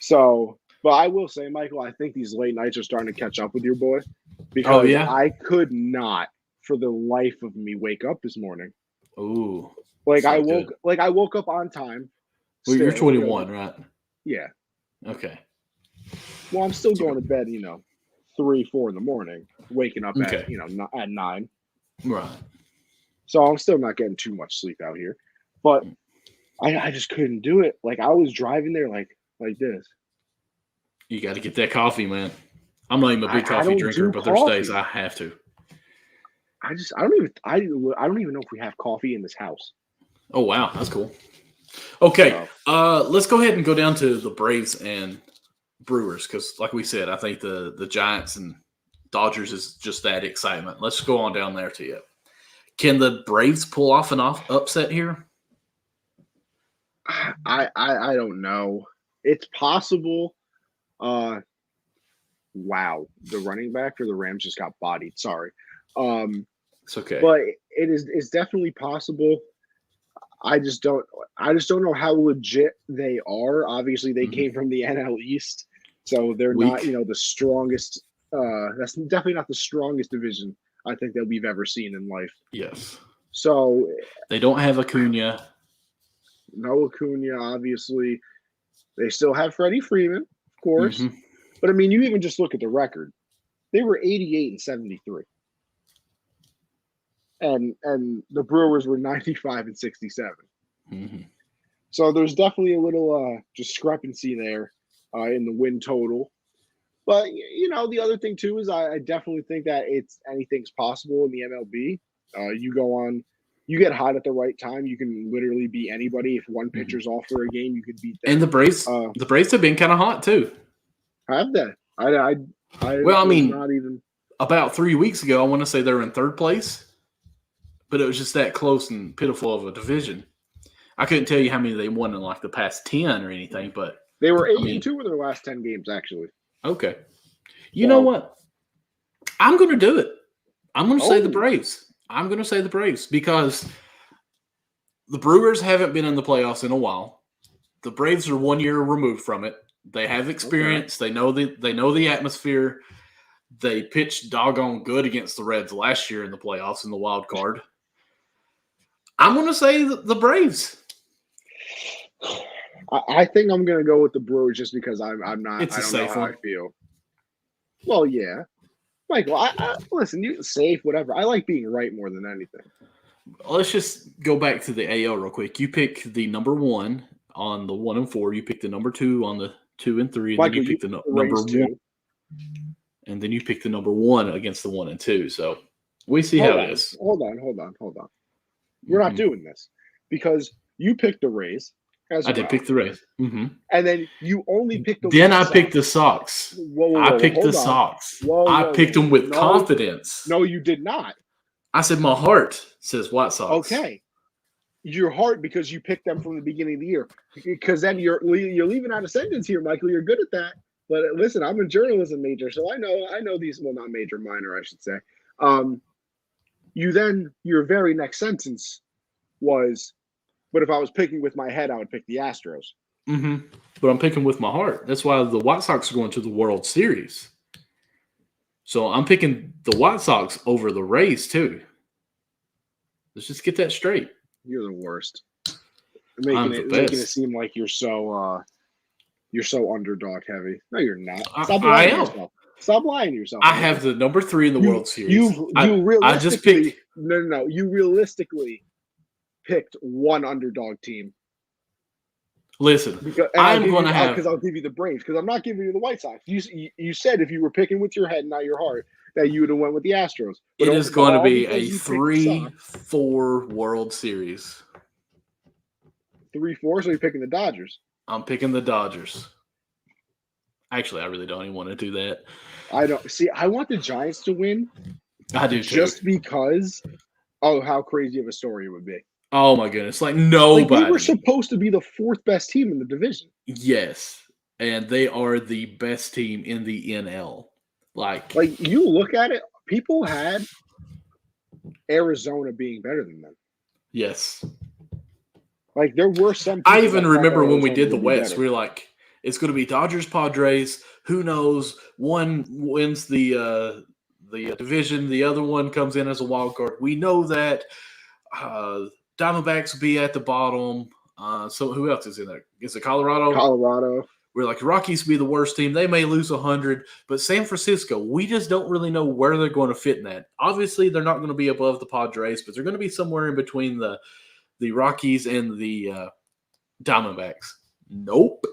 So, but I will say, Michael, I think these late nights are starting to catch up with your boy Oh because yeah. I could not, for the life of me, wake up this morning. Ooh. Like I So woke, good. like I woke up on time. Well, you're Still, 21, right? yeah. Okay. Well, I'm still So going to bed, 3, 4 in the morning, waking up at okay. at 9. Right. So I'm still not getting too much sleep out here, but I just couldn't do it. Like I was driving there like this. You got to get that coffee, man. I'm not even a big I coffee don't drinker, do but there's days coffee. I have to. I don't even know if we have coffee in this house. Oh wow, that's cool. Okay, So let's go ahead and go down to the Braves and Brewers because, like we said, I think the Giants and Dodgers is just that excitement. Let's go on down there to you. Can the Braves pull off an upset here? I don't know. It's possible. Wow, the running back for the Rams just got bodied. Sorry. It's okay. But it's definitely possible. I just don't know how legit they are. Obviously, they came from the NL East, so they're not, Weak. the strongest. That's definitely not the strongest division I think that we've ever seen in life. Yes. So They don't have Acuna. no Acuna, obviously. They still have Freddie Freeman, of course. Mm-hmm. But I mean, you even just look at the record. They were 88 and 73. And the Brewers were 95 and 67. Mm-hmm. So there's definitely a little discrepancy there in the win total. But the other thing too is I definitely think that anything's possible in the MLB. You go on, you get hot at the right time. You can literally beat anybody. If one pitcher's off for a game, you could beat them. And the Braves have been kind of hot too. Have that? I Well, I mean, not even about 3 weeks ago, I want to say they were in third place, but it was just that close and pitiful of a division. I couldn't tell you how many they won in like the past 10 or anything, but they were 8-2 in their last 10 games actually. Okay. You know what? I'm going to do it. I'm going to say the Braves. I'm going to say the Braves because the Brewers haven't been in the playoffs in a while. The Braves are 1 year removed from it. They have experience. Okay. They know the atmosphere. They pitched doggone good against the Reds last year in the playoffs in the wild card. I'm going to say the Braves. I think I'm going to go with the Brewers just because I'm not. It's I don't know how one. I feel. Well, yeah, Michael. I listen. You safe, whatever. I like being right more than anything. Let's just go back to the AL real quick. You pick the number 1 on the 1 and 4. You pick the number 2 on the 2 and 3, and Michael, then you pick the number 1. And then you pick the number 1 against the 1 and 2. So we see how it is. Hold on. We're not doing this because you picked the Rays. I did pick the Rays. And then you only picked the Then I picked the Sox. I picked the Sox. I picked them with confidence. No, you did not. I said my heart says White Sox. Okay. Your heart because you picked them from the beginning of the year. Because then you're leaving out a sentence here, Michael. You're good at that. But listen, I'm a journalism major, so I know these. Well, not major, minor, I should say. Your very next sentence was, but if I was picking with my head, I would pick the Astros. Mm-hmm. But I'm picking with my heart. That's why the White Sox are going to the World Series. So I'm picking the White Sox over the Rays too. Let's just get that straight. You're the worst. Making it seem like you're so underdog heavy. No, you're not. Stop lying to yourself. Stop lying to yourself. I have the number 3 in the World Series. I just picked. No. You realistically picked one underdog team. Listen, because I'll give you the Braves because I'm not giving you the White Sox. You said if you were picking with your head, not your heart, that you would have went with the Astros. But it is going to be a 3-4 World Series. 3-4, so you're picking the Dodgers. I'm picking the Dodgers. Actually, I really don't even want to do that. I don't see. I want the Giants to win. I do too. Just because of how crazy of a story it would be. Oh my goodness! Like nobody. They were supposed to be the 4th best team in the division. Yes, and they are the best team in the NL. Like you look at it, people had Arizona being better than them. Yes. Like there were some. I even remember when we did the West, we were like, It's going to be Dodgers Padres. Who knows? One wins the division. The other one comes in as a wild card. We know that Diamondbacks will be at the bottom. So who else is in there? Is it Colorado? Colorado. We're like, Rockies will be the worst team. They may lose 100, but San Francisco, we just don't really know where they're going to fit in that. Obviously, they're not going to be above the Padres, but they're going to be somewhere in between the Rockies and the Diamondbacks. Nope.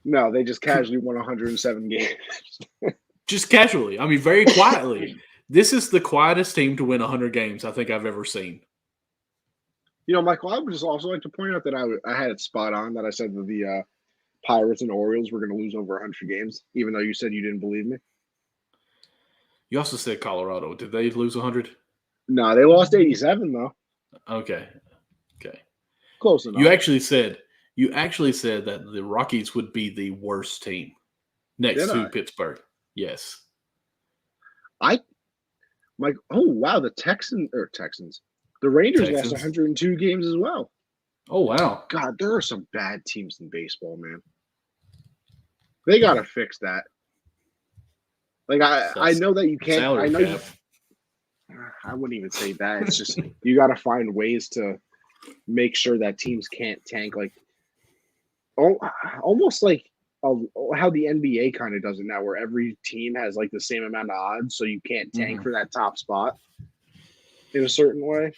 No, they just casually won 107 games. Just casually. I mean, very quietly. This is the quietest team to win 100 games I think I've ever seen. You know, Michael, I would just also like to point out that I had it spot on that I said that the Pirates and Orioles were going to lose over 100 games, even though you said you didn't believe me. You also said Colorado. Did they lose 100? No, they lost 87, though. Okay. Close enough. You actually said that the Rockies would be the worst team next to Pittsburgh. Yes. Oh wow, the Texans. The Rangers lost 102 games as well. Oh wow. God, there are some bad teams in baseball, man. They gotta fix that. Like I know that you can't. I know. I wouldn't even say that. It's just you got to find ways to make sure that teams can't tank. Like, almost like how the NBA kind of does it now, where every team has like the same amount of odds, so you can't tank for that top spot in a certain way.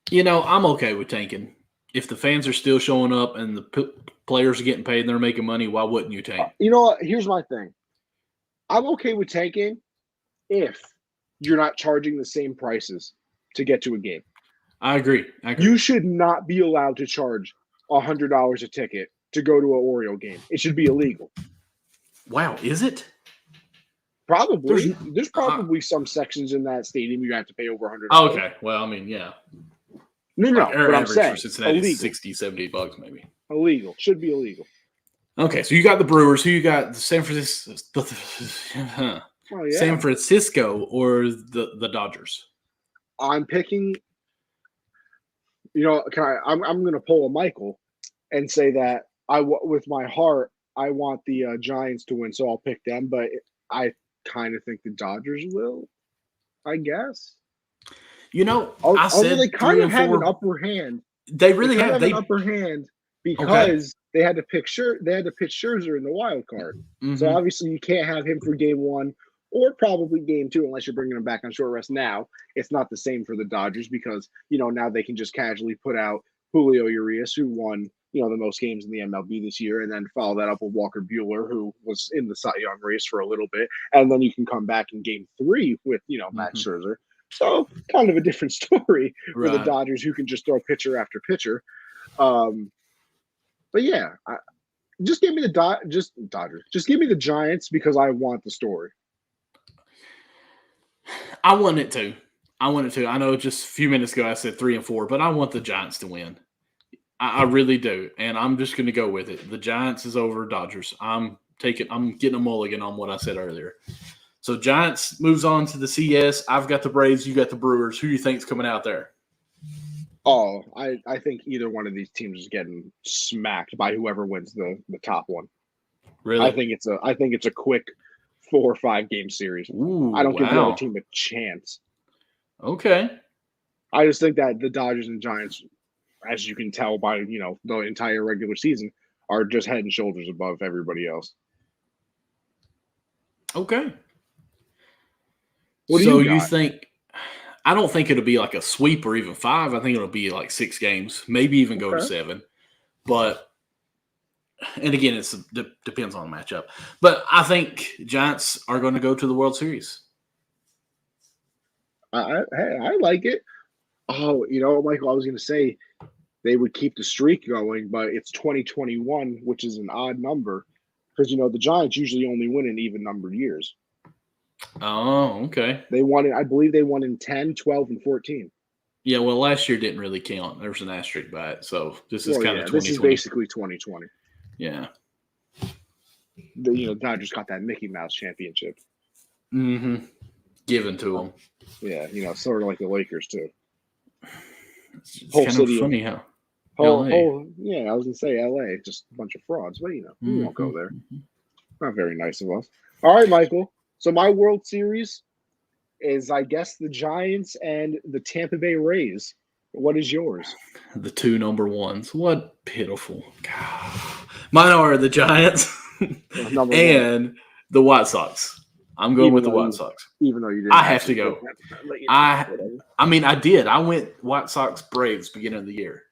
You know, I'm okay with tanking. If the fans are still showing up and the players are getting paid and they're making money, why wouldn't you tank? You know what? Here's my thing. I'm okay with tanking if you're not charging the same prices to get to a game. I agree. You should not be allowed to charge $100 a ticket to go to an Oriole game. It should be illegal. Wow, is it? Probably. There's probably some sections in that stadium you have to pay over $100. Oh, okay. Well, I mean, yeah. No. But I'm saying, for Cincinnati is illegal. $60, $70 maybe. Illegal. Should be illegal. Okay, so you got the Brewers. Who you got? The San Francisco or the Dodgers? I'm picking. You know, I'm going to pull a Michael and say that with my heart, I want the Giants to win, so I'll pick them. But I kind of think the Dodgers will, I guess. You know, they kind of have an upper hand. They really have an upper hand because they had to pick Scherzer in the wild card. Mm-hmm. So obviously you can't have him for game one or probably game two unless you're bringing him back on short rest now. It's not the same for the Dodgers because, you know, now they can just casually put out Julio Urias, who won, you know, the most games in the MLB this year, and then follow that up with Walker Buehler, who was in the Cy Young race for a little bit. And then you can come back in game three with, you know, Max Scherzer. So kind of a different story for the Dodgers, who can just throw pitcher after pitcher. But yeah, just give me the Dodgers. Just give me the Giants because I want the story. I want it to. I know just a few minutes ago I said 3 and 4, but I want the Giants to win. I really do, and I'm just going to go with it. The Giants is over Dodgers. I'm getting a mulligan on what I said earlier. So Giants moves on to the CS. I've got the Braves. You got the Brewers. Who do you think's coming out there? Oh, I think either one of these teams is getting smacked by whoever wins the top one. Really? I think it's a quick 4 or 5 game series. Ooh, I don't give the other team a chance. Okay. I just think that the Dodgers and Giants, as you can tell by, you know, the entire regular season, are just head and shoulders above everybody else. Okay. What do you think? I don't think it'll be like a sweep or even 5. I think it'll be like 6 games, maybe even go to 7. But, and again, it depends on the matchup. But I think Giants are going to go to the World Series. I like it. Oh, you know, Michael, I was going to say they would keep the streak going, but it's 2021, which is an odd number because, you know, the Giants usually only win in even numbered years. Oh, okay. I believe they won in 10, 12, and 14. Yeah, well, last year didn't really count. There was an asterisk by it. So this is kind of 2020. This is basically 2020. Yeah. The Dodgers got that Mickey Mouse championship. Mm-hmm. Given to them. Yeah, you know, sort of like the Lakers, too. It's kind of funny how. LA. Yeah, I was gonna say LA, just a bunch of frauds, but we won't go there. Not very nice of us. All right, Michael. So my World Series is, I guess, the Giants and the Tampa Bay Rays. What is yours? The two number ones. What pitiful. God. Mine are the Giants Number and the White Sox. I'm going with the White Sox. Even though you didn't, I have to go. I mean, I did. I went White Sox Braves beginning of the year.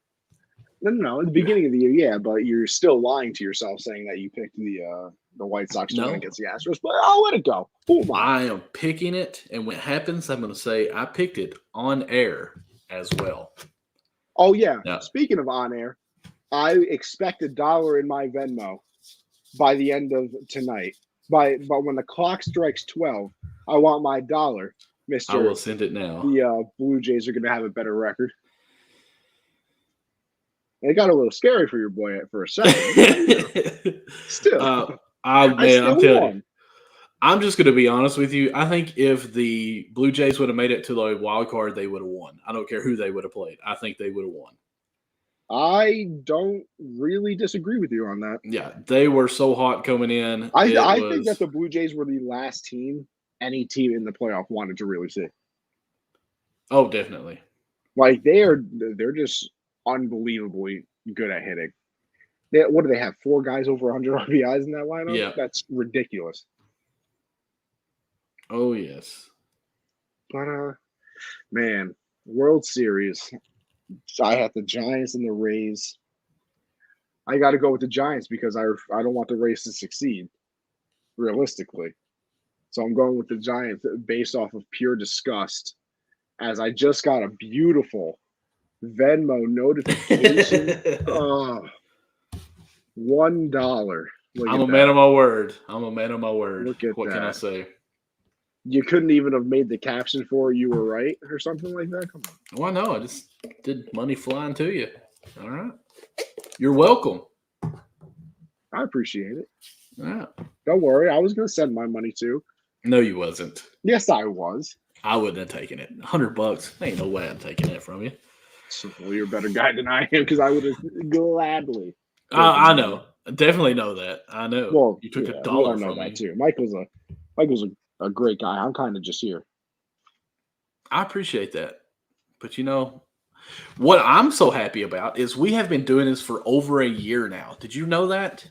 No. At the beginning of the year, yeah, but you're still lying to yourself saying that you picked the White Sox to win against the Astros. But I'll let it go. I am picking it, and when it happens, I'm going to say I picked it on air as well. Oh yeah. Speaking of on air, I expect $1 in my Venmo by the end of tonight. But when the clock strikes 12, I want my $1, Mister. I will send it now. The Blue Jays are going to have a better record. It got a little scary for your boy for a second. Still, I'm telling you, I'm just going to be honest with you. I think if the Blue Jays would have made it to the wild card, they would have won. I don't care who they would have played. I think they would have won. I don't really disagree with you on that. Yeah, they were so hot coming in. I think that the Blue Jays were the last team any team in the playoff wanted to really see. Oh, definitely. Like they're just unbelievably good at hitting. What do they have? 4 guys over 100 RBIs in that lineup? Yeah. That's ridiculous. Oh, yes. But, man, World Series. I have the Giants and the Rays. I got to go with the Giants because I don't want the Rays to succeed, realistically. So I'm going with the Giants based off of pure disgust, as I just got a beautiful Venmo notification. $1. I'm a man of my word. Look at what that. Can I say? You couldn't even have made the caption for "You were right" or something like that. Come on. Well, no, I just did money flying to you. All right, you're welcome. I appreciate it. Yeah. Don't worry, I was going to send my money too. No, you wasn't. Yes, I was. I wouldn't have taken it. $100. Ain't no way I'm taking that from you. Well, you're a better guy than I am because I would have gladly. I know. I definitely know that. I know. Well, you took $1 from that me too. Michael's a great guy. I'm kind of just here. I appreciate that. But what I'm so happy about is we have been doing this for over a year now. Did you know that?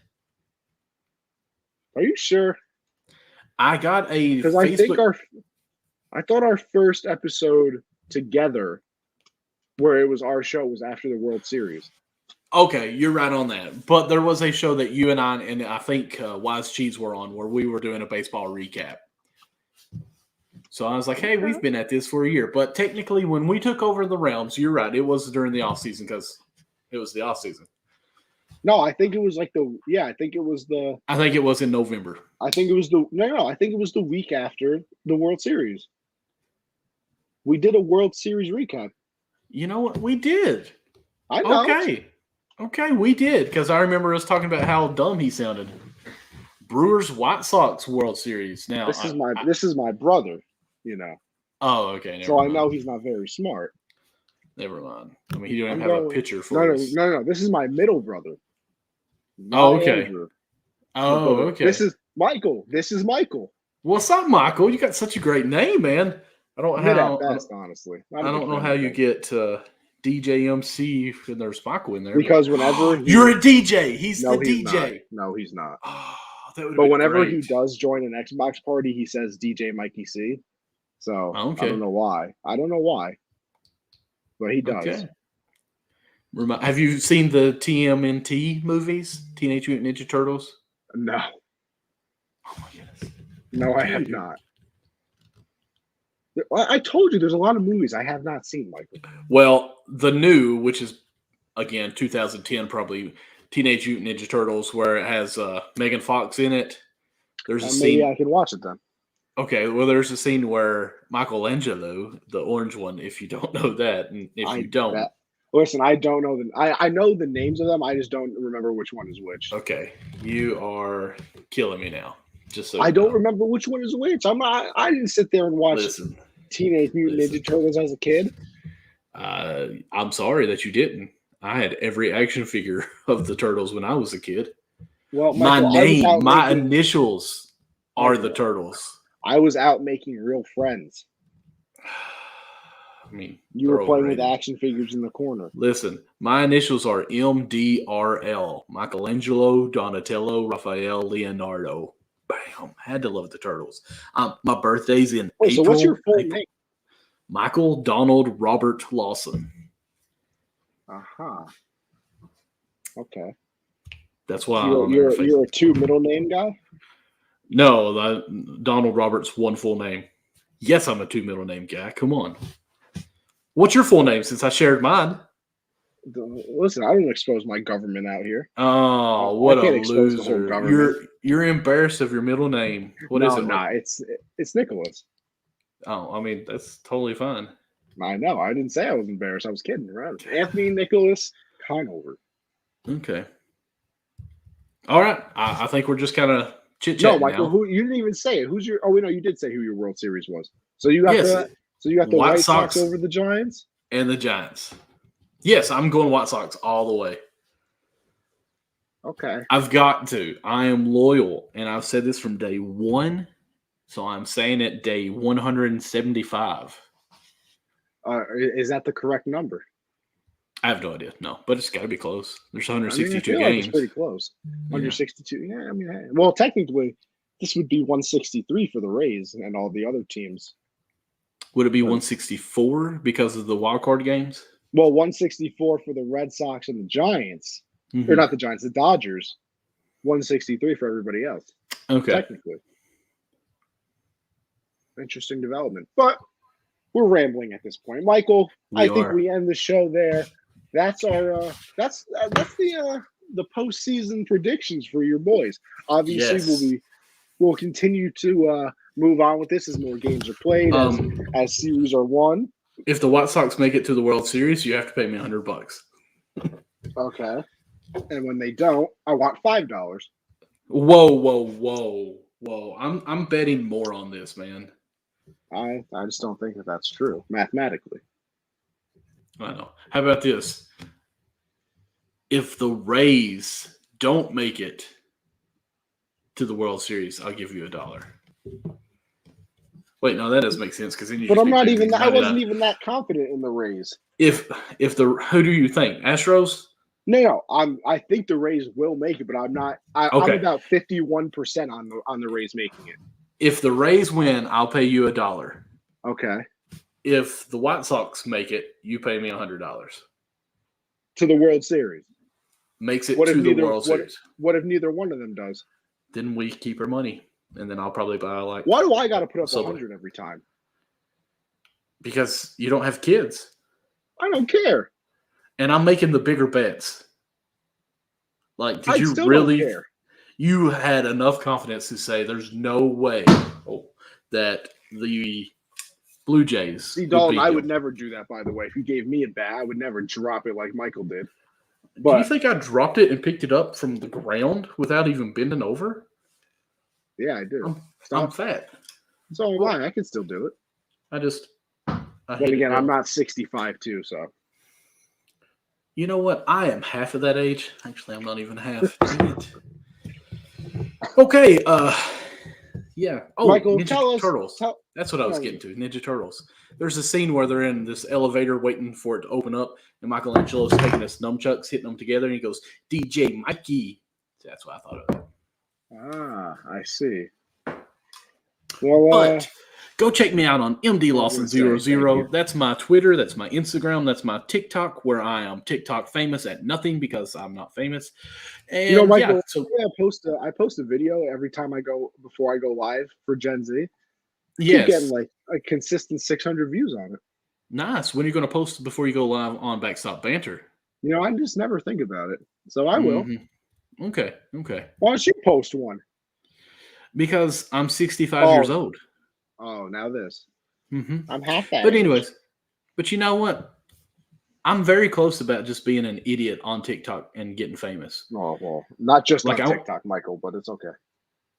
Are you sure? I got a because I thought our first episode together, where it was our show, was after the World Series. Okay, you're right on that. But there was a show that you and I think Wise Cheese were on where we were doing a baseball recap. So I was like, hey, we've been at this for a year. But technically, when we took over the realms, you're right. It was during the offseason because it was the offseason. No, I think it was I think it was in November. I think it was I think it was the week after the World Series. We did a World Series recap. You know what? We did. I know. Okay, we did because I remember us talking about how dumb he sounded. Brewers White Sox World Series. Now this is my brother. Oh, okay. So I know he's not very smart. Never mind. I mean, he didn't have a pitcher for us. No. This is my middle brother. Okay. Andrew. Oh, okay. This is Michael. What's up, Michael? You got such a great name, man. I don't know how. Honestly. I don't know how you get DJ MC and there's Michael in there. Because whenever you're a DJ, he's the DJ. No, he's not. Oh, but whenever he does join an Xbox party, he says DJ Mikey C. So I don't know why. But he does. Okay. Have you seen the TMNT movies? Teenage Mutant Ninja Turtles? No. Oh my goodness. No, I have not. I told you there's a lot of movies I have not seen, Michael. Well, the new, which is again 2010, probably Teenage Mutant Ninja Turtles, where it has Megan Fox in it. There's a scene. Maybe I can watch it then. Okay, well, there's a scene where Michelangelo, the orange one, if you don't know that, and if you don't. Listen, I don't know I know the names of them. I just don't remember which one is which. Okay, you are killing me now. Just so I don't remember which one is which. I didn't sit there and watch Teenage Mutant Ninja Turtles as a kid. I'm sorry that you didn't. I had every action figure of the Turtles when I was a kid. Well, My Michael, I was name, out my making, initials are the Michael, Turtles. I was out making real friends. I mean, You they're were playing with overrated. action figures in the corner. Listen, my initials are MDRL. Michelangelo, Donatello, Raphael, Leonardo. Bam. Had to love the Turtles. My birthday's in Wait, so what's your April. full name? Michael Donald Robert Lawson. Uh-huh. Okay. That's why I'm You're on there. you're a 2 middle name guy? No, Donald Roberts, one full name. Yes, I'm a 2 middle name guy. Come on. What's your full name since I shared mine? Listen, I don't expose my government out here. Oh, I what a can't expose the whole loser. government. You're embarrassed of your middle name. What is No, it? nah, it's Nicholas. Oh, I mean, that's totally fine. I know. I didn't say I was embarrassed. I was kidding around. Anthony Nicholas Conover. Okay. All right. I think we're just kind of chit No, chatting Michael, now. who you didn't even say it. Who's your oh wait, no, you did say who your World Series was. So you got Yes, the White White Sox Sox. over the Giants? And the Giants. Yes, I'm going White Sox all the way. Okay. I've got to. I am loyal, and I've said this from day one, so I'm saying it day 175. Is that the correct number? I have no idea. No, but it's got to be close. There's I mean, I 162 feel like it's games. pretty close. Yeah. 162. Yeah, I mean, hey. Well, technically, this would be 163 for the Rays and all the other teams. Would it be 164 because of the wild card games? Well, 164 for the Red Sox and the Giants, or not the Giants, the Dodgers. 163 for everybody else. Okay. Technically. Interesting development. But we're rambling at this point. Michael, I think we end the show there. That's our that's the postseason predictions for your boys. Obviously, Yes. we'll continue to move on with this as more games are played, as series are won. If the White Sox make it to the World Series, you have to pay me $100. Okay. And when they don't, I want $5. Whoa. I'm betting more on this, man. I just don't think that that's true mathematically. I know. How about this? If the Rays don't make it to the World Series, I'll give you $1. Wait, no, that doesn't make sense because then you. But I'm not even. I wasn't even that confident in the Rays. If who do you think? Astros? No. I think the Rays will make it, but I'm not. I'm about 51% on the Rays making it. If the Rays win, I'll pay you $1. Okay. If the White Sox make it, you pay me $100. To the World Series. Makes it to the World Series. What if neither one of them does? Then we keep our money, and then I'll probably buy like. Why do I got to put up 100 every time? Because you don't have kids. I don't care. And I'm making the bigger bets. Like, did you really? Don't care. You had enough confidence to say there's no way that the Blue Jays. See, Dalton, I would never do that, by the way. If you gave me a bat, I would never drop it like Michael did. But, do you think I dropped it and picked it up from the ground without even bending over? Yeah, I do. I'm fat. So why? I can still do it. But again, I'm not 65 too, so. You know what? I am half of that age. Actually, I'm not even half. Okay. Yeah. Oh, Michael, Ninja Turtles. That's what I was getting to. Ninja Turtles. There's a scene where they're in this elevator waiting for it to open up, and Michelangelo's taking his nunchucks, hitting them together, and he goes, DJ Mikey. That's what I thought of. Ah, I see. Well, but go check me out on MD Lawson00. That's my Twitter. That's my Instagram. That's my TikTok, where I am TikTok famous at nothing because I'm not famous. And Michael, I post a video every time before I go live for Gen Z. Yes. Keep getting like a consistent 600 views on it. Nice. When are you going to post before you go live on Backstop Banter? I just never think about it. So I will. Okay. Why don't you post one? Because I'm 65 years old. Oh, now this. I'm half that. But anyways, but you know what? I'm very close about just being an idiot on TikTok and getting famous. Oh, well, not just like on TikTok, Michael, but it's okay.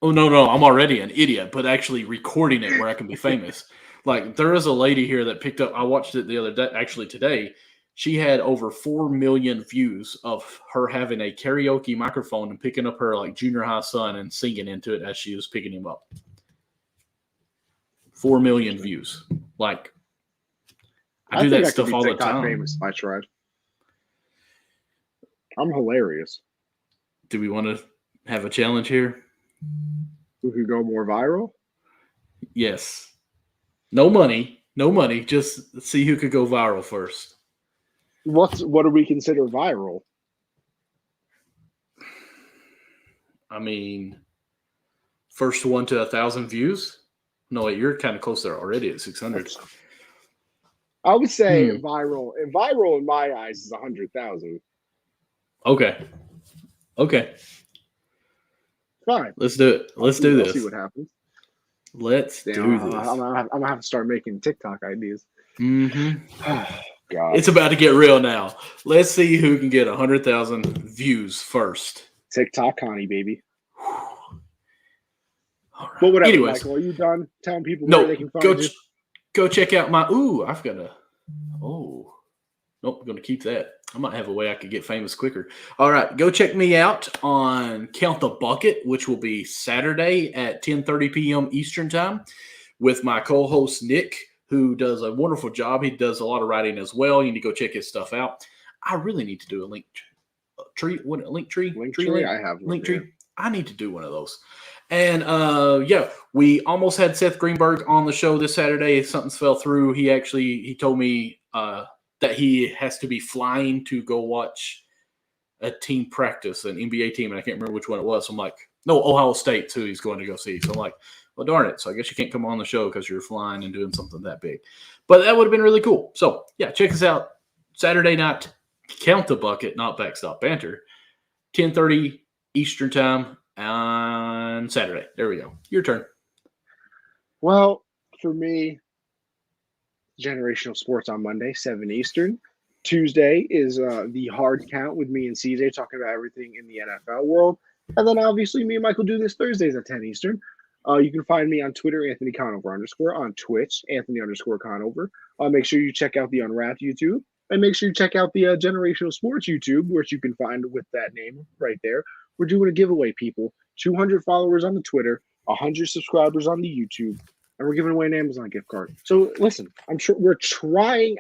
Oh, no, I'm already an idiot, but actually recording it where I can be famous. Like, there is a lady here that picked up, I watched it the other day, actually today. she had over 4 million views of her having a karaoke microphone and picking up her like junior high son and singing into it as she was picking him up. 4 million views. Like, I do that stuff all the time. Famous. I tried. I'm hilarious. Do we want to have a challenge here? Who could go more viral? Yes. No money. No money. Just see who could go viral first. What do we consider viral? I mean, first one to 1,000 views. No, wait, you're kind of close there already at 600. I would say viral. And viral in my eyes is 100,000. Okay. Fine. Let's do it. Let's do this. Let's see what happens. Let's do this. I'm gonna have to start making TikTok ideas. Mm-hmm. Oh, God. It's about to get real now. Let's see who can get 100,000 views first. TikTok Connie, baby. All right. But whatever, Anyways, Michael, are you done telling people where they can find you? Go check out my. I've got a. Oh, nope. I'm gonna keep that. I might have a way I could get famous quicker. All right, go check me out on Count the Bucket, which will be Saturday at 10:30 p.m. Eastern Time, with my co-host Nick, who does a wonderful job. He does a lot of writing as well. You need to go check his stuff out. I really need to do a link tree. What a link tree? Link tree. I have link tree. I need to do one of those. And we almost had Seth Greenberg on the show this Saturday. Something fell through. He told me that he has to be flying to go watch a team practice, an NBA team, and I can't remember which one it was. So I'm like, no, Ohio State's who he's going to go see. So I'm like, well, darn it. So I guess you can't come on the show because you're flying and doing something that big. But that would have been really cool. So, yeah, check us out Saturday night. Count the Bucket, not Backstop Banter. 10:30 Eastern Time on Saturday. There we go. Your turn. Well, for me, Generational Sports on Monday, 7 Eastern. Tuesday is the Hard Count with me and CJ talking about everything in the NFL world. And then obviously me and Michael do this Thursdays at 10 Eastern. You can find me on Twitter, Anthony Conover _, on Twitch, Anthony _Conover. Make sure you check out the Unwrapped YouTube. And make sure you check out the Generational Sports YouTube, which you can find with that name right there. We're doing a giveaway, people. 200 followers on the Twitter, 100 subscribers on the YouTube, and we're giving away an Amazon gift card. So listen, I'm sure we're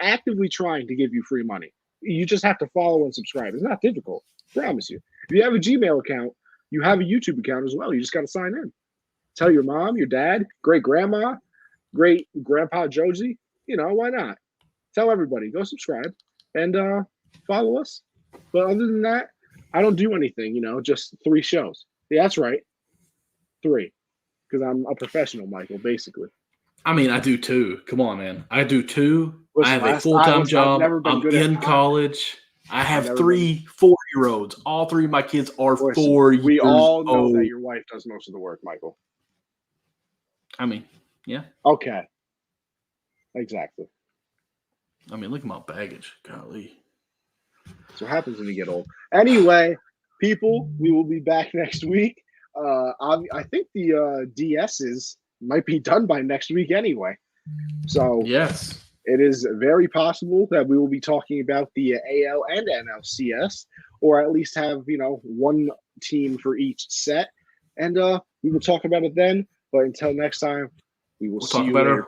actively trying to give you free money. You just have to follow and subscribe. It's not difficult. I promise you. If you have a Gmail account, you have a YouTube account as well. You just got to sign in. Tell your mom, your dad, great grandma, great grandpa Josie. Why not? Tell everybody. Go subscribe and follow us. But other than that, I don't do anything, just 3 shows. Yeah, that's right. 3. Because I'm a professional, Michael, basically. I mean, I do 2. Come on, man. I do 2. Listen, I have a full-time job. I'm in college. I have 3 4-year-olds. All 3 of my kids are 4 years old. We all know that your wife does most of the work, Michael. I mean, yeah. Okay. Exactly. I mean, look at my baggage. Golly. That's what happens when you get old. Anyway, people, we will be back next week. I think the DSs might be done by next week anyway. So yes, it is very possible that we will be talking about the AL and NLCS, or at least have, one team for each set. And we will talk about it then. But until next time, we will see you later.